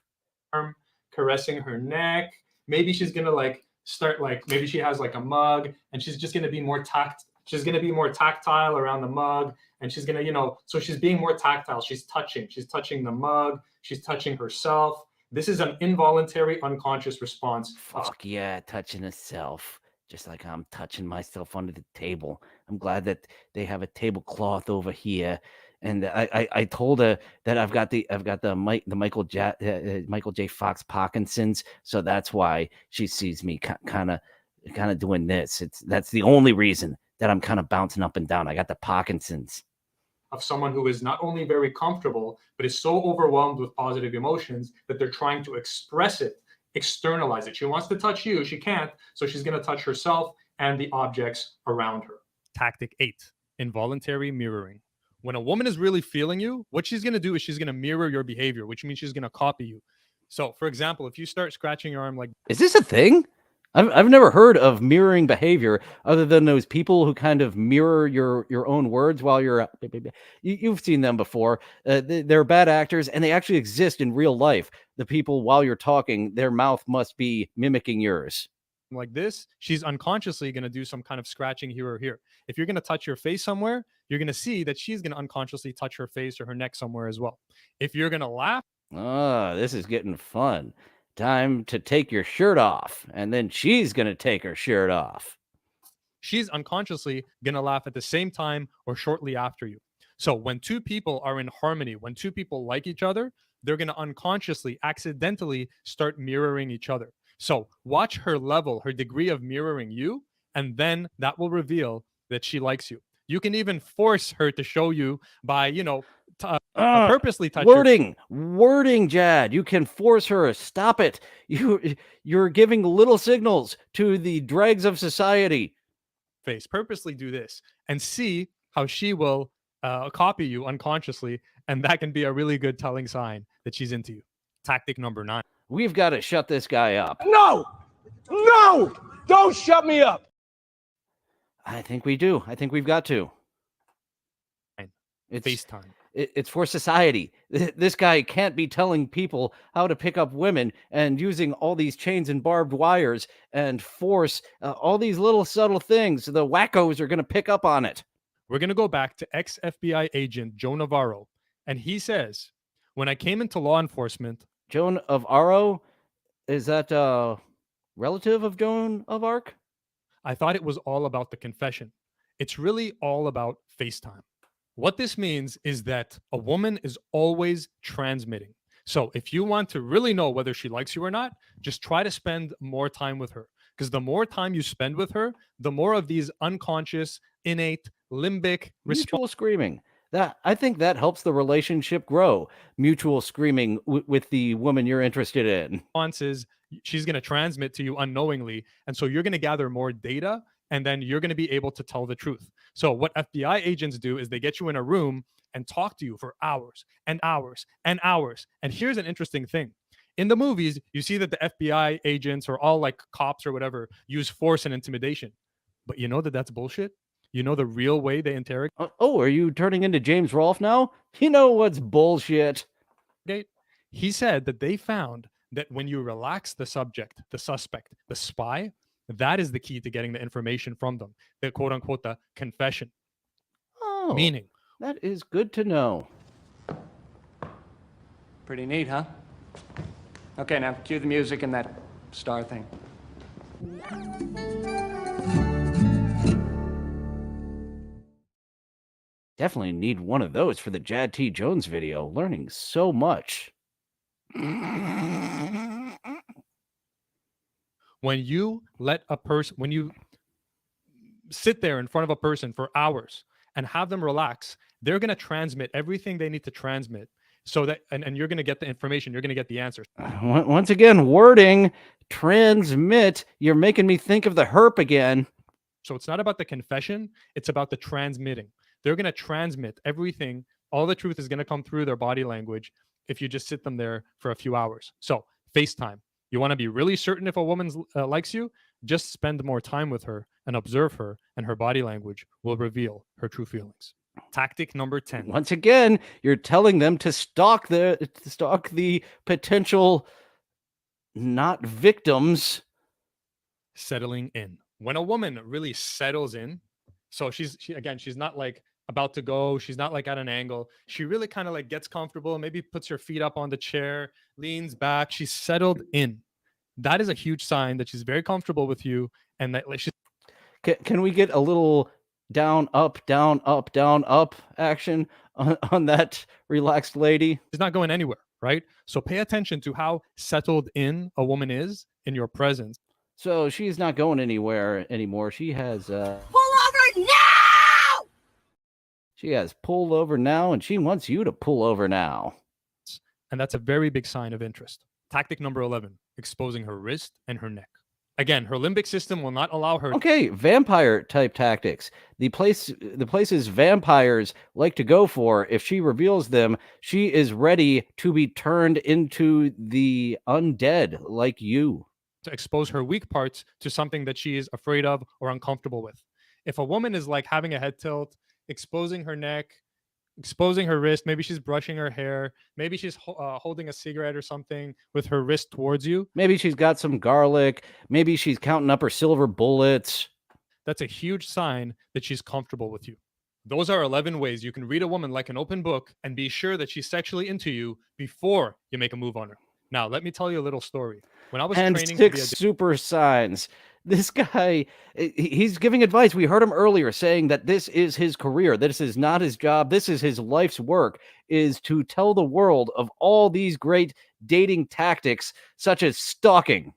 Caressing her neck. Maybe she's going to like start like, maybe she has like a mug and she's just going to be more she's going to be more tactile around the mug, and she's going to, so she's being more tactile. She's touching the mug. She's touching herself. This is an involuntary, unconscious response. Fuck yeah, touching herself. Just like I'm touching myself under the table. I'm glad that they have a tablecloth over here. And I told her that I've got the Michael J. Fox Parkinson's, so that's why she sees me kind of doing this. That's the only reason that I'm kind of bouncing up and down. I got the Parkinson's. Of someone who is not only very comfortable, but is so overwhelmed with positive emotions that they're trying to express it, externalize it. She wants to touch you, she can't, so she's going to touch herself and the objects around her. Tactic 8, involuntary mirroring. When a woman is really feeling you, what she's going to do is she's going to mirror your behavior, which means she's going to copy you. So, for example, if you start scratching your arm like... Is this a thing? I've never heard of mirroring behavior other than those people who kind of mirror your own words while you're... You've seen them before. They're bad actors, and they actually exist in real life. The people, while you're talking, their mouth must be mimicking yours. Like this, she's unconsciously going to do some kind of scratching here or here. If you're going to touch your face somewhere, you're going to see that she's going to unconsciously touch her face or her neck somewhere as well. If you're going to laugh... This is getting fun. Time to take your shirt off, and then she's going to take her shirt off. She's unconsciously going to laugh at the same time or shortly after you. So when two people are in harmony, when two people like each other, they're going to unconsciously, accidentally start mirroring each other. So watch her level, her degree of mirroring you, and then that will reveal that she likes you. You can even force her to show you by, purposely touch wording, Jad. You can force her. Stop it. You're giving little signals to the dregs of society. Purposely do this and see how she will copy you unconsciously, and that can be a really good telling sign that she's into you. Tactic number 9. We've got to shut this guy up. No, don't shut me up. I think we do. I think we've got to. It's FaceTime. It's for society. This guy can't be telling people how to pick up women and using all these chains and barbed wires and force all these little subtle things. The wackos are going to pick up on it. We're going to go back to ex-FBI agent Joe Navarro. And he says, when I came into law enforcement... Joan of Arc? Is that relative of Joan of Arc? I thought it was all about the confession. It's really all about FaceTime. What this means is that a woman is always transmitting. So if you want to really know whether she likes you or not, just try to spend more time with her. Because the more time you spend with her, the more of these unconscious, innate, limbic... Mutual screaming. I think that helps the relationship grow. Mutual screaming with the woman you're interested in. Responses she's going to transmit to you unknowingly. And so you're going to gather more data, and then you're going to be able to tell the truth. So what FBI agents do is they get you in a room and talk to you for hours and hours and hours. And here's an interesting thing. In the movies, you see that the FBI agents or all like cops or whatever use force and intimidation. But you know that that's bullshit? You know the real way they interrogate? Oh, are you turning into James Rolfe now? You know what's bullshit? He said that they found that when you relax the subject, the suspect, the spy, that is the key to getting the information from them. The quote unquote, the confession. Oh, meaning. That is good to know. Pretty neat, huh? Okay, now cue the music and that star thing. Definitely need one of those for the Jad T Jones video. Learning so much. When you let a person, sit there in front of a person for hours and have them relax, they're going to transmit everything they need to transmit so that, and you're going to get the information, you're going to get the answers. Once again, wording, transmit. You're making me think of the herp again. So it's not about the confession, it's about the transmitting. They're going to transmit everything. All the truth is going to come through their body language if you just sit them there for a few hours. So FaceTime. You want to be really certain if a woman likes you? Just spend more time with her and observe her, and her body language will reveal her true feelings. Tactic number 10. Once again, you're telling them to stalk the potential not victims. Settling in. When a woman really settles in, so she's not like about to go, she's not like at an angle, she really kind of like gets comfortable, maybe puts her feet up on the chair, leans back, she's settled in. That is a huge sign that she's very comfortable with you, and that like, she's... Can we get a little down up action on that relaxed lady? She's not going anywhere, right? So pay attention to how settled in a woman is in your presence. So she's not going anywhere anymore. She has Pull over now! She has pulled over now, and she wants you to pull over now. And that's a very big sign of interest. Tactic number 11, exposing her wrist and her neck. Again, her limbic system will not allow her... Okay, vampire type tactics. The places vampires like to go for, if she reveals them, she is ready to be turned into the undead like you. To expose her weak parts to something that she is afraid of or uncomfortable with. If a woman is like having a head tilt, exposing her neck, exposing her wrist, maybe she's brushing her hair, maybe she's holding a cigarette or something with her wrist towards you. Maybe she's got some garlic. Maybe she's counting up her silver bullets. That's a huge sign that she's comfortable with you. Those are 11 ways you can read a woman like an open book and be sure that she's sexually into you before you make a move on her. Now, let me tell you a little story. When I was and training 6 super signs. This guy, he's giving advice. We heard him earlier saying that this is his career. This is not his job. This is his life's work, is to tell the world of all these great dating tactics, such as stalking.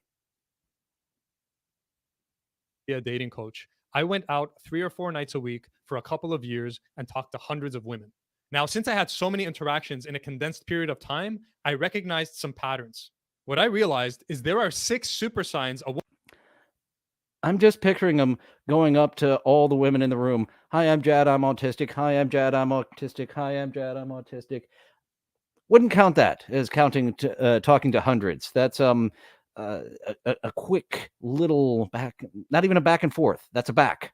A dating coach. I went out 3 or 4 nights a week for a couple of years and talked to hundreds of women. Now, since I had so many interactions in a condensed period of time, I recognized some patterns. What I realized is there are 6 super signs a woman... I'm just picturing him going up to all the women in the room. Hi, I'm Jad, I'm autistic. Hi, I'm Jad, I'm autistic. Hi, I'm Jad, I'm autistic. Wouldn't count that as talking to hundreds. That's a quick little back, not even a back and forth. That's a back.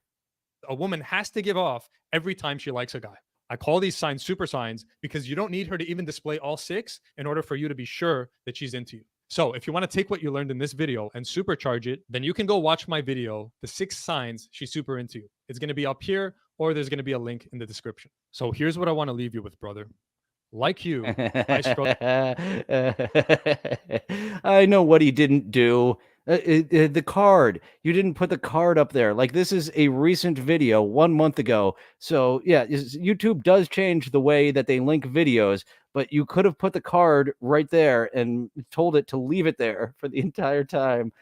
A woman has to give off every time she likes a guy. I call these signs super signs because you don't need her to even display all 6 in order for you to be sure that she's into you. So if you want to take what you learned in this video and supercharge it, then you can go watch my video, The 6 Signs She's Super Into You. It's going to be up here, or there's going to be a link in the description. So here's what I want to leave you with, brother. Like you, I struggle. I know what he didn't do. The card. You didn't put the card up there. Like, this is a recent video 1 month ago. So yeah, YouTube does change the way that they link videos, but you could have put the card right there and told it to leave it there for the entire time.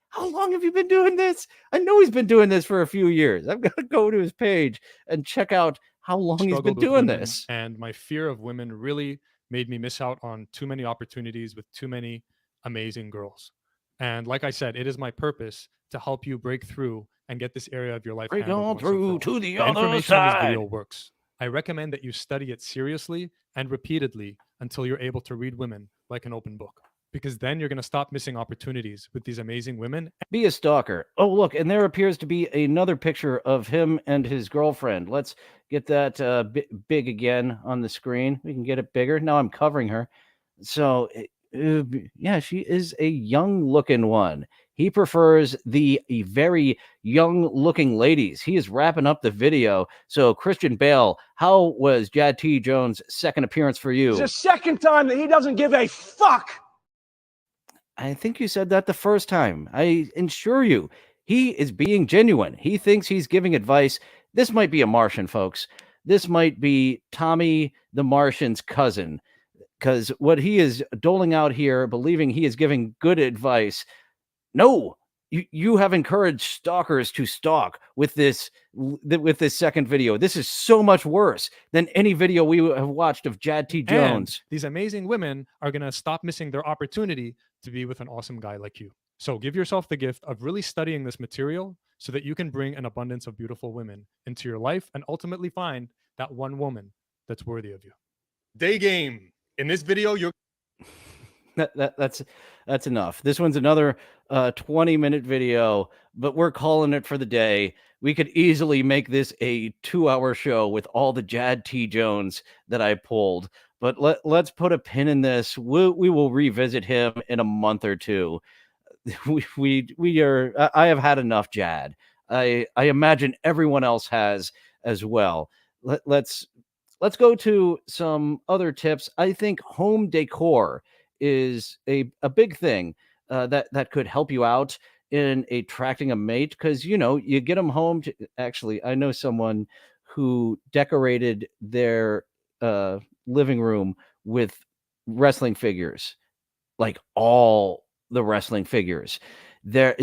How long have you been doing this? I know he's been doing this for a few years. I've got to go to his page and check out how long he's been doing this. And my fear of women really made me miss out on too many opportunities with too many amazing girls. And like I said, it is my purpose to help you break through and get this area of your life break on through to the other information side. On this video works. I recommend that you study it seriously and repeatedly until you're able to read women like an open book. Because then you're going to stop missing opportunities with these amazing women. Be a stalker. Oh, look, and there appears to be another picture of him and his girlfriend. Let's get that big again on the screen. We can get it bigger. Now I'm covering her. So, yeah, she is a young-looking one. He prefers the very young-looking ladies. He is wrapping up the video. So, Christian Bale, how was Jad T Jones' second appearance for you? It's the second time that he doesn't give a fuck. I think you said that the first time. I assure you, he is being genuine. He thinks he's giving advice. This might be a Martian, folks. This might be Tommy the Martian's cousin. Because what he is doling out here, believing he is giving good advice. No, you have encouraged stalkers to stalk with this second video. This is so much worse than any video we have watched of Jad T Jones. And these amazing women are going to stop missing their opportunity to be with an awesome guy like you. So give yourself the gift of really studying this material so that you can bring an abundance of beautiful women into your life and ultimately find that one woman that's worthy of you. Day game. In this video, you're That's enough. This one's another 20-minute video, but we're calling it for the day. We could easily make this a 2-hour show with all the Jad T Jones that I pulled. But let's put a pin in this. We will revisit him in a month or two. I have had enough Jad. I imagine everyone else has as well. Let's go to some other tips. I think home decor is a big thing that could help you out in attracting a mate, because you get them home to, actually, I know someone who decorated their living room with wrestling figures, like all the wrestling figures. There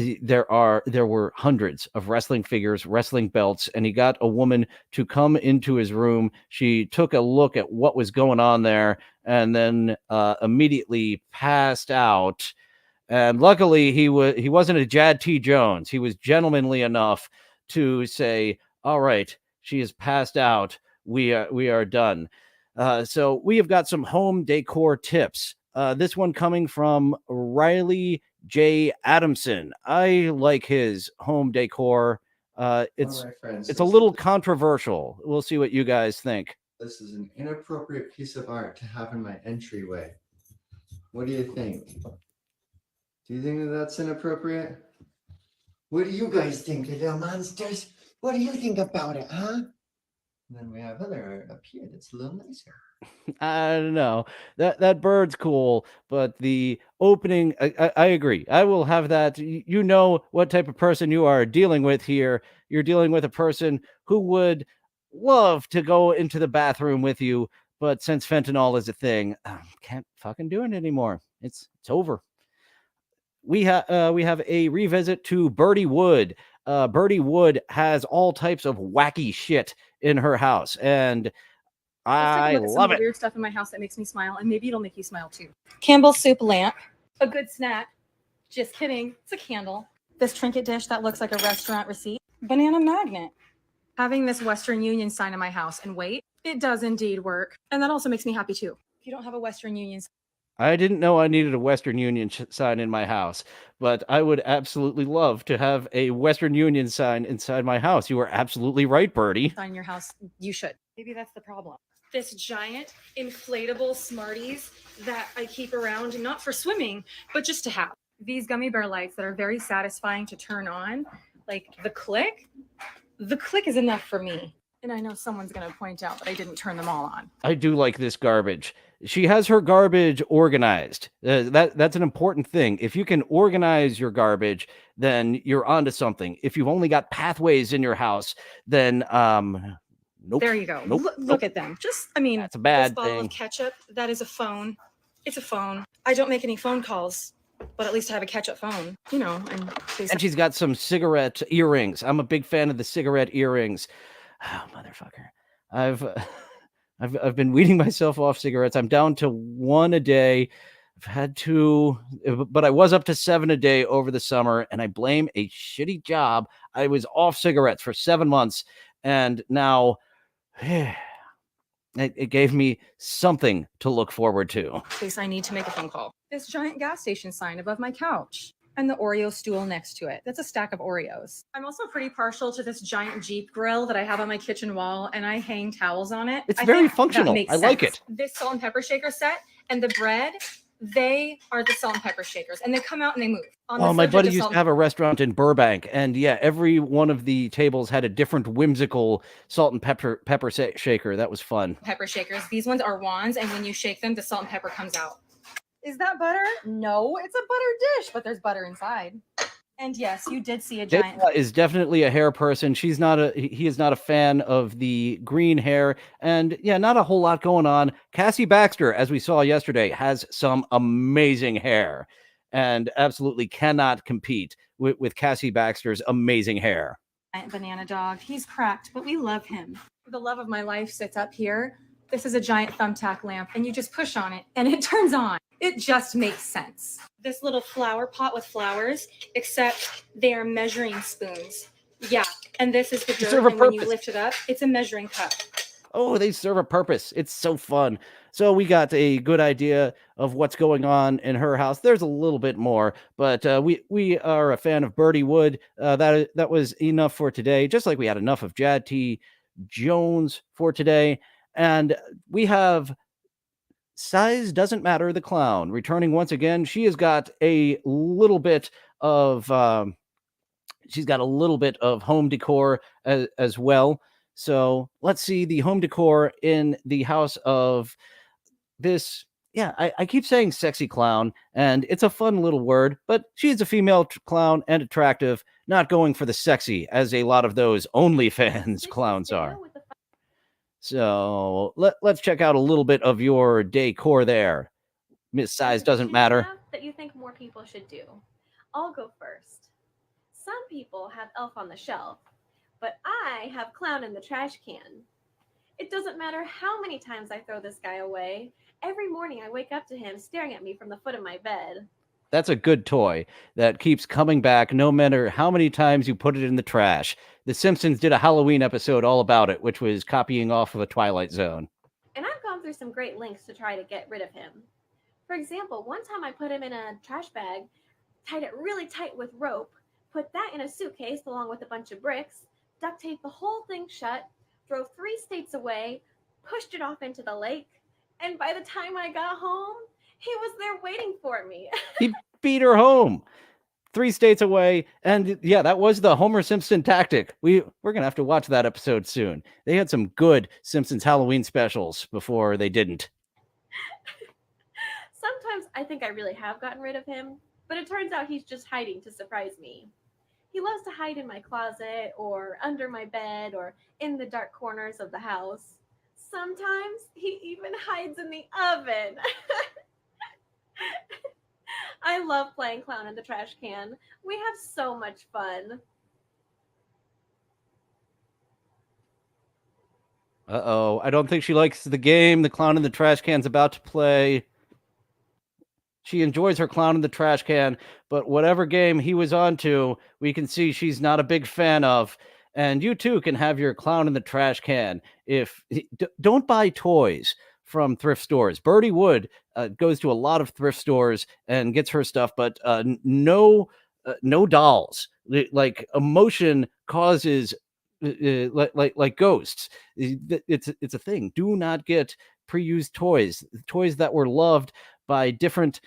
were hundreds of wrestling figures, wrestling belts, and he got a woman to come into his room. She took a look at what was going on there and then immediately passed out. And luckily, he wasn't a Jad T Jones. He was gentlemanly enough to say, "All right, she is passed out. We are done." So we have got some home decor tips. This one coming from Riley J. Adamson. I like his home decor. It's a little controversial. We'll see what you guys think. This is an inappropriate piece of art to have in my entryway. What do you think? Do you think that that's inappropriate? What do you guys think, little monsters? What do you think about it, huh? And then we have other art up here that's a little nicer. I don't know. That bird's cool, but the opening, I agree. I will have that. You know what type of person you are dealing with here. You're dealing with a person who would love to go into the bathroom with you, but since fentanyl is a thing, can't fucking do it anymore. It's over. We have a revisit to Birdie Wood. Birdie Wood has all types of wacky shit in her house, and I love it. Weird stuff in my house that makes me smile, and maybe it'll make you smile too. Campbell's soup lamp, a good snack. Just kidding, it's a candle. This trinket dish that looks like a restaurant receipt. Banana magnet. Having this Western Union sign in my house, and wait, it does indeed work. And that also makes me happy too. If you don't have a Western Union sign, I didn't know I needed a Western Union sign in my house, but I would absolutely love to have a Western Union sign inside my house. You are absolutely right, Birdie. in your house, you should. Maybe that's the problem. This giant inflatable Smarties that I keep around, not for swimming, but just to have. These gummy bear lights that are very satisfying to turn on, like the click is enough for me. And I know someone's going to point out that I didn't turn them all on. I do like this garbage. She has her garbage organized. That's an important thing. If you can organize your garbage, then you're onto something. If you've only got pathways in your house, then nope. There you go. Nope, Look at them. That's a bad this bottle thing. of ketchup, that is a phone. It's a phone. I don't make any phone calls, but at least I have a catch-up phone, And she's got some cigarette earrings. I'm a big fan of the cigarette earrings. Oh, motherfucker. I've been weaning myself off cigarettes. I'm down to 1 a day. I've had 2, but I was up to 7 a day over the summer, and I blame a shitty job. I was off cigarettes for 7 months, and now it gave me something to look forward to. In case I need to make a phone call. This giant gas station sign above my couch. And the Oreo stool next to it. That's a stack of Oreos. I'm also pretty partial to this giant Jeep grill that I have on my kitchen wall, and I hang towels on it. It's very functional. I like it. This salt and pepper shaker set and the bread, they are the salt and pepper shakers, and they come out and they move. Oh, my buddy used to have a restaurant in Burbank, and yeah, every one of the tables had a different whimsical salt and pepper shaker. That was fun. Pepper shakers. These ones are wands, and when you shake them, the salt and pepper comes out. Is that butter? No, it's a butter dish, but there's butter inside. And yes, you did see a giant. Dana is definitely a hair person. He is not a fan of the green hair, and yeah, not a whole lot going on. Cassie Baxter, as we saw yesterday, has some amazing hair and absolutely cannot compete with Cassie Baxter's amazing hair. Banana dog. He's cracked, but we love him. The love of my life sits up here. This is a giant thumbtack lamp, and you just push on it, and it turns on. It just makes sense. This little flower pot with flowers, except they are measuring spoons. Yeah, and this is the dirt, and when you lift it up, it's a measuring cup. Oh, they serve a purpose. It's so fun. So we got a good idea of what's going on in her house. There's a little bit more, but we are a fan of Birdie Wood. That was enough for today, just like we had enough of Jad T Jones for today. And we have Size Doesn't Matter, the clown, returning once again. She has got a little bit of home decor as well. So let's see the home decor in the house of this. Yeah, I keep saying sexy clown, and it's a fun little word, but she's a female clown and attractive, not going for the sexy as a lot of those OnlyFans clowns are. So let's check out a little bit of your decor there. Miss Size Doesn't Matter. That you think more people should do. I'll go first. Some people have Elf on the Shelf, but I have Clown in the Trash Can. It doesn't matter how many times I throw this guy away. Every morning I wake up to him staring at me from the foot of my bed. That's a good toy that keeps coming back no matter how many times you put it in the trash. The Simpsons did a Halloween episode all about it, which was copying off of a Twilight Zone. And I've gone through some great lengths to try to get rid of him. For example, one time I put him in a trash bag, tied it really tight with rope, put that in a suitcase along with a bunch of bricks, duct taped the whole thing shut, drove 3 states away, pushed it off into the lake, and by the time I got home, he was there waiting for me. He beat her home 3 states away. And yeah, that was the Homer Simpson tactic. We're going to have to watch that episode soon. They had some good Simpsons Halloween specials before they didn't. Sometimes I think I really have gotten rid of him, but it turns out he's just hiding to surprise me. He loves to hide in my closet or under my bed or in the dark corners of the house. Sometimes he even hides in the oven. I love playing Clown in the Trash Can. We have so much fun. Uh-oh. I don't think she likes the game the Clown in the Trash Can's about to play. She enjoys her Clown in the Trash Can, but whatever game he was on to, we can see she's not a big fan of. And you too can have your Clown in the Trash Can. Don't buy toys from thrift stores. Birdie Wood goes to a lot of thrift stores and gets her stuff, but no dolls. Like emotion causes like ghosts. It's a thing. Do not get pre-used toys that were loved by different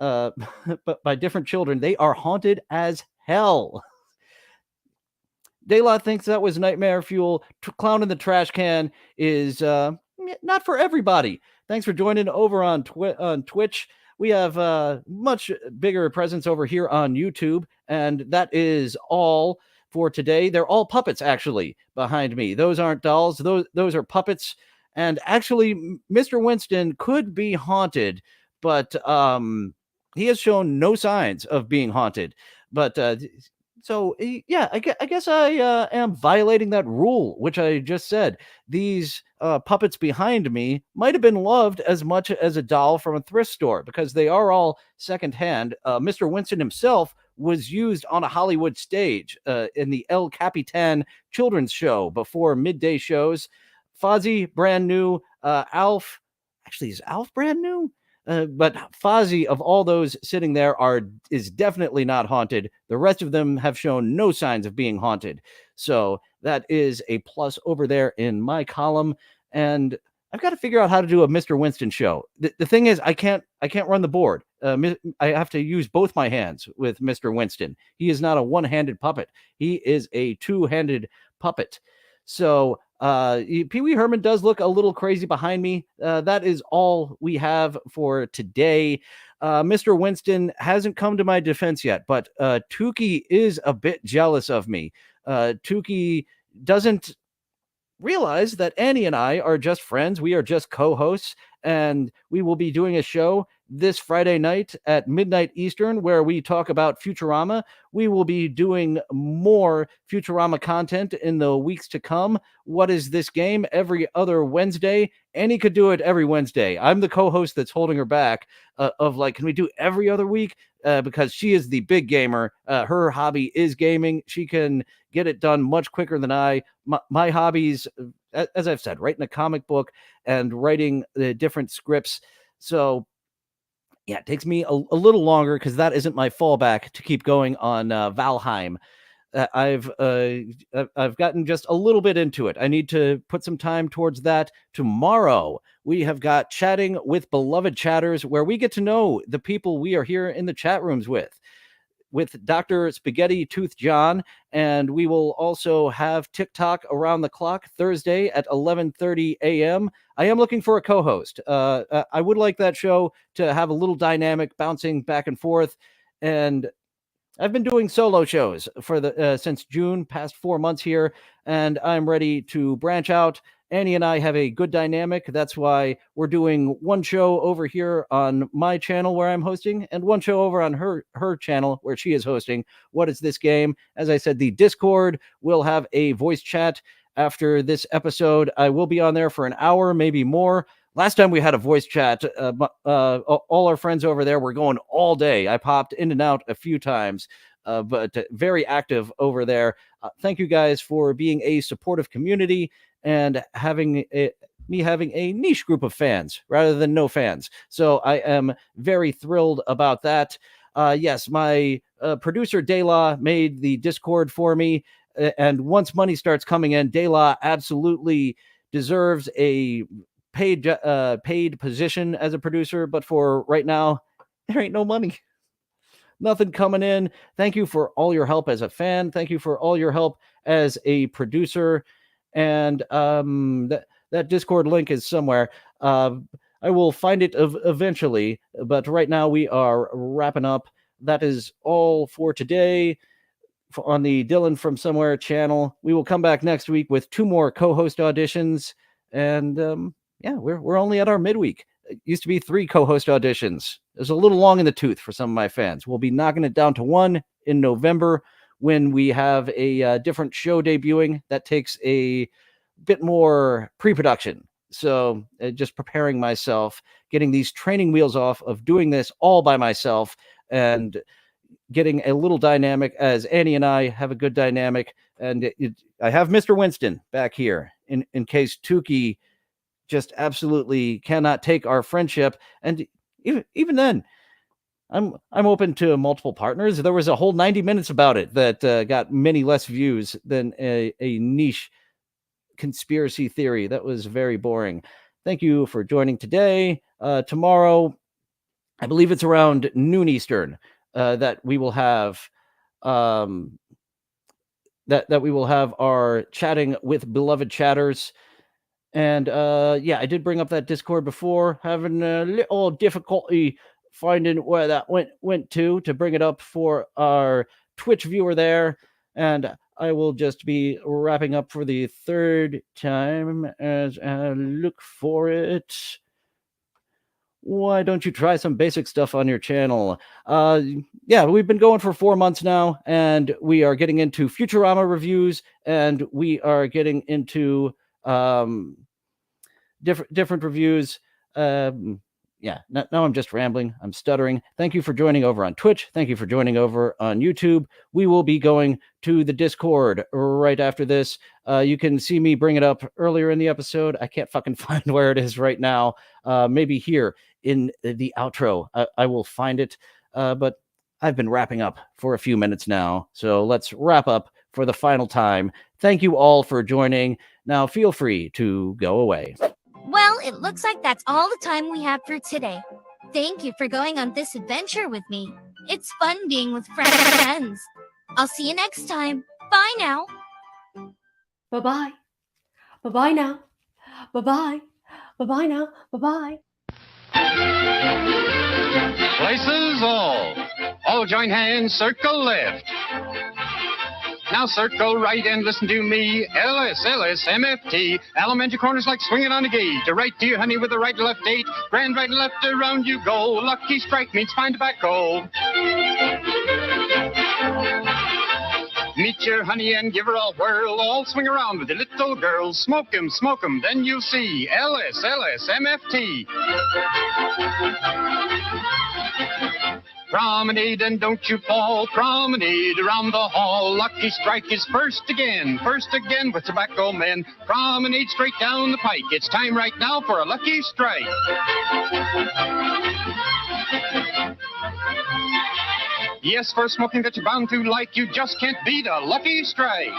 by different children. They are haunted as hell. Dayla thinks that was nightmare fuel. Clown in the Trash Can is not for everybody. Thanks for joining over on Twitch. We have much bigger presence over here on YouTube, and that is all for today. They're all puppets, actually, behind me. Those aren't dolls. Those are puppets. And actually, Mr. Winston could be haunted, but he has shown no signs of being haunted. But so, yeah, I guess I am violating that rule, which I just said. These puppets behind me might have been loved as much as a doll from a thrift store because they are all secondhand. Mr. Winston himself was used on a Hollywood stage in the El Capitan children's show before midday shows. Fozzie, brand new. Alf, actually, is Alf brand new? But Fozzie, of all those sitting there, is definitely not haunted. The rest of them have shown no signs of being haunted. So that is a plus over there in my column. And I've got to figure out how to do a Mr. Winston show. The thing is, I can't run the board. I have to use both my hands with Mr. Winston. He is not a one-handed puppet. He is a two-handed puppet. So Pee Wee Herman does look a little crazy behind me. That is all we have for today. Mr. Winston hasn't come to my defense yet, but Tukey is a bit jealous of me. Tukey doesn't realize that Annie and I are just friends. We are just co-hosts, and we will be doing a show this Friday night at midnight Eastern, where we talk about Futurama. We will be doing more Futurama content in the weeks to come. What is this game? Every other Wednesday. Annie could do it every Wednesday. I'm the co-host that's holding her back of like, can we do every other week? Because she is the big gamer. Her hobby is gaming. She can get it done much quicker than I. My hobbies, as I've said, writing a comic book and writing the different scripts. So yeah, it takes me a little longer because that isn't my fallback to keep going on Valheim. I've gotten just a little bit into it. I need to put some time towards that. Tomorrow, we have got Chatting with Beloved Chatters, where we get to know the people we are here in the chat rooms with Dr. Spaghetti Tooth John, and we will also have TikTok around the clock Thursday at 11:30 a.m. I am looking for a co-host. I would like that show to have a little dynamic bouncing back and forth, and I've been doing solo shows for since June, past 4 months here, and I'm ready to branch out. Annie and I have a good dynamic. That's why we're doing one show over here on my channel where I'm hosting and one show over on her channel where she is hosting. What is this game? As I said, the Discord will have a voice chat after this episode. I will be on there for an hour, maybe more. Last time we had a voice chat, all our friends over there were going all day. I popped in and out a few times, but very active over there. Thank you guys for being a supportive community and having me having a niche group of fans rather than no fans. So I am very thrilled about that. Yes, my producer Dayla made the Discord for me. And once money starts coming in, Dayla absolutely deserves a paid position as a producer. But for right now, there ain't no money. Nothing coming in. Thank you for all your help as a fan. Thank you for all your help as a producer. And that Discord link is somewhere. I will find it eventually, but right now we are wrapping up. That is all for today on the Dillon from Somewhere channel. We will come back next week with 2 more co-host auditions, and yeah, we're only at our midweek. It used to be 3 co-host auditions. It was a little long in the tooth for some of my fans. We'll be knocking it down to 1 in November, when we have a different show debuting that takes a bit more pre-production. So just preparing myself, getting these training wheels off of doing this all by myself and getting a little dynamic as Annie and I have a good dynamic. And I have Mr. Winston back here in case Tukey just absolutely cannot take our friendship. And even then, I'm open to multiple partners. There was a whole 90 minutes about it that got many less views than a niche conspiracy theory. That was very boring. Thank you for joining today. Tomorrow, I believe it's around noon Eastern, that we will have that we will have our Chatting with Beloved Chatters. And yeah, I did bring up that Discord before, having a little difficulty finding where that went to bring it up for our Twitch viewer there. And I will just be wrapping up for the 3rd time as I look for it. Why don't you try some basic stuff on your channel? Yeah, we've been going for 4 months now, and we are getting into Futurama reviews, and we are getting into different reviews. Yeah, now I'm just rambling. I'm stuttering. Thank you for joining over on Twitch. Thank you for joining over on YouTube. We will be going to the Discord right after this. You can see me bring it up earlier in the episode. I can't fucking find where it is right now. Maybe here in the outro. I will find it. But I've been wrapping up for a few minutes now. So let's wrap up for the final time. Thank you all for joining. Now feel free to go away. Well, it looks like that's all the time we have for today. Thank you for going on this adventure with me. It's fun being with friends. I'll see you next time. Bye now. Bye-bye. Bye-bye now. Bye-bye. Bye-bye now. Bye-bye. Places all. All join hands, circle left. Now circle right and listen to me. LS, MFT. Alimentary corners like swinging on a gate. To right to your honey with the right and left date. Grand right and left around you go. Lucky strike means fine tobacco. Meet your honey and give her a whirl. All swing around with the little girls. Smoke 'em, then you'll see. LS, MFT. Promenade and don't you fall. Promenade around the hall. Lucky strike is first again with tobacco men. Promenade straight down the pike. It's time right now for a lucky strike. Yes, for smoking that you're bound to like, you just can't beat a lucky strike.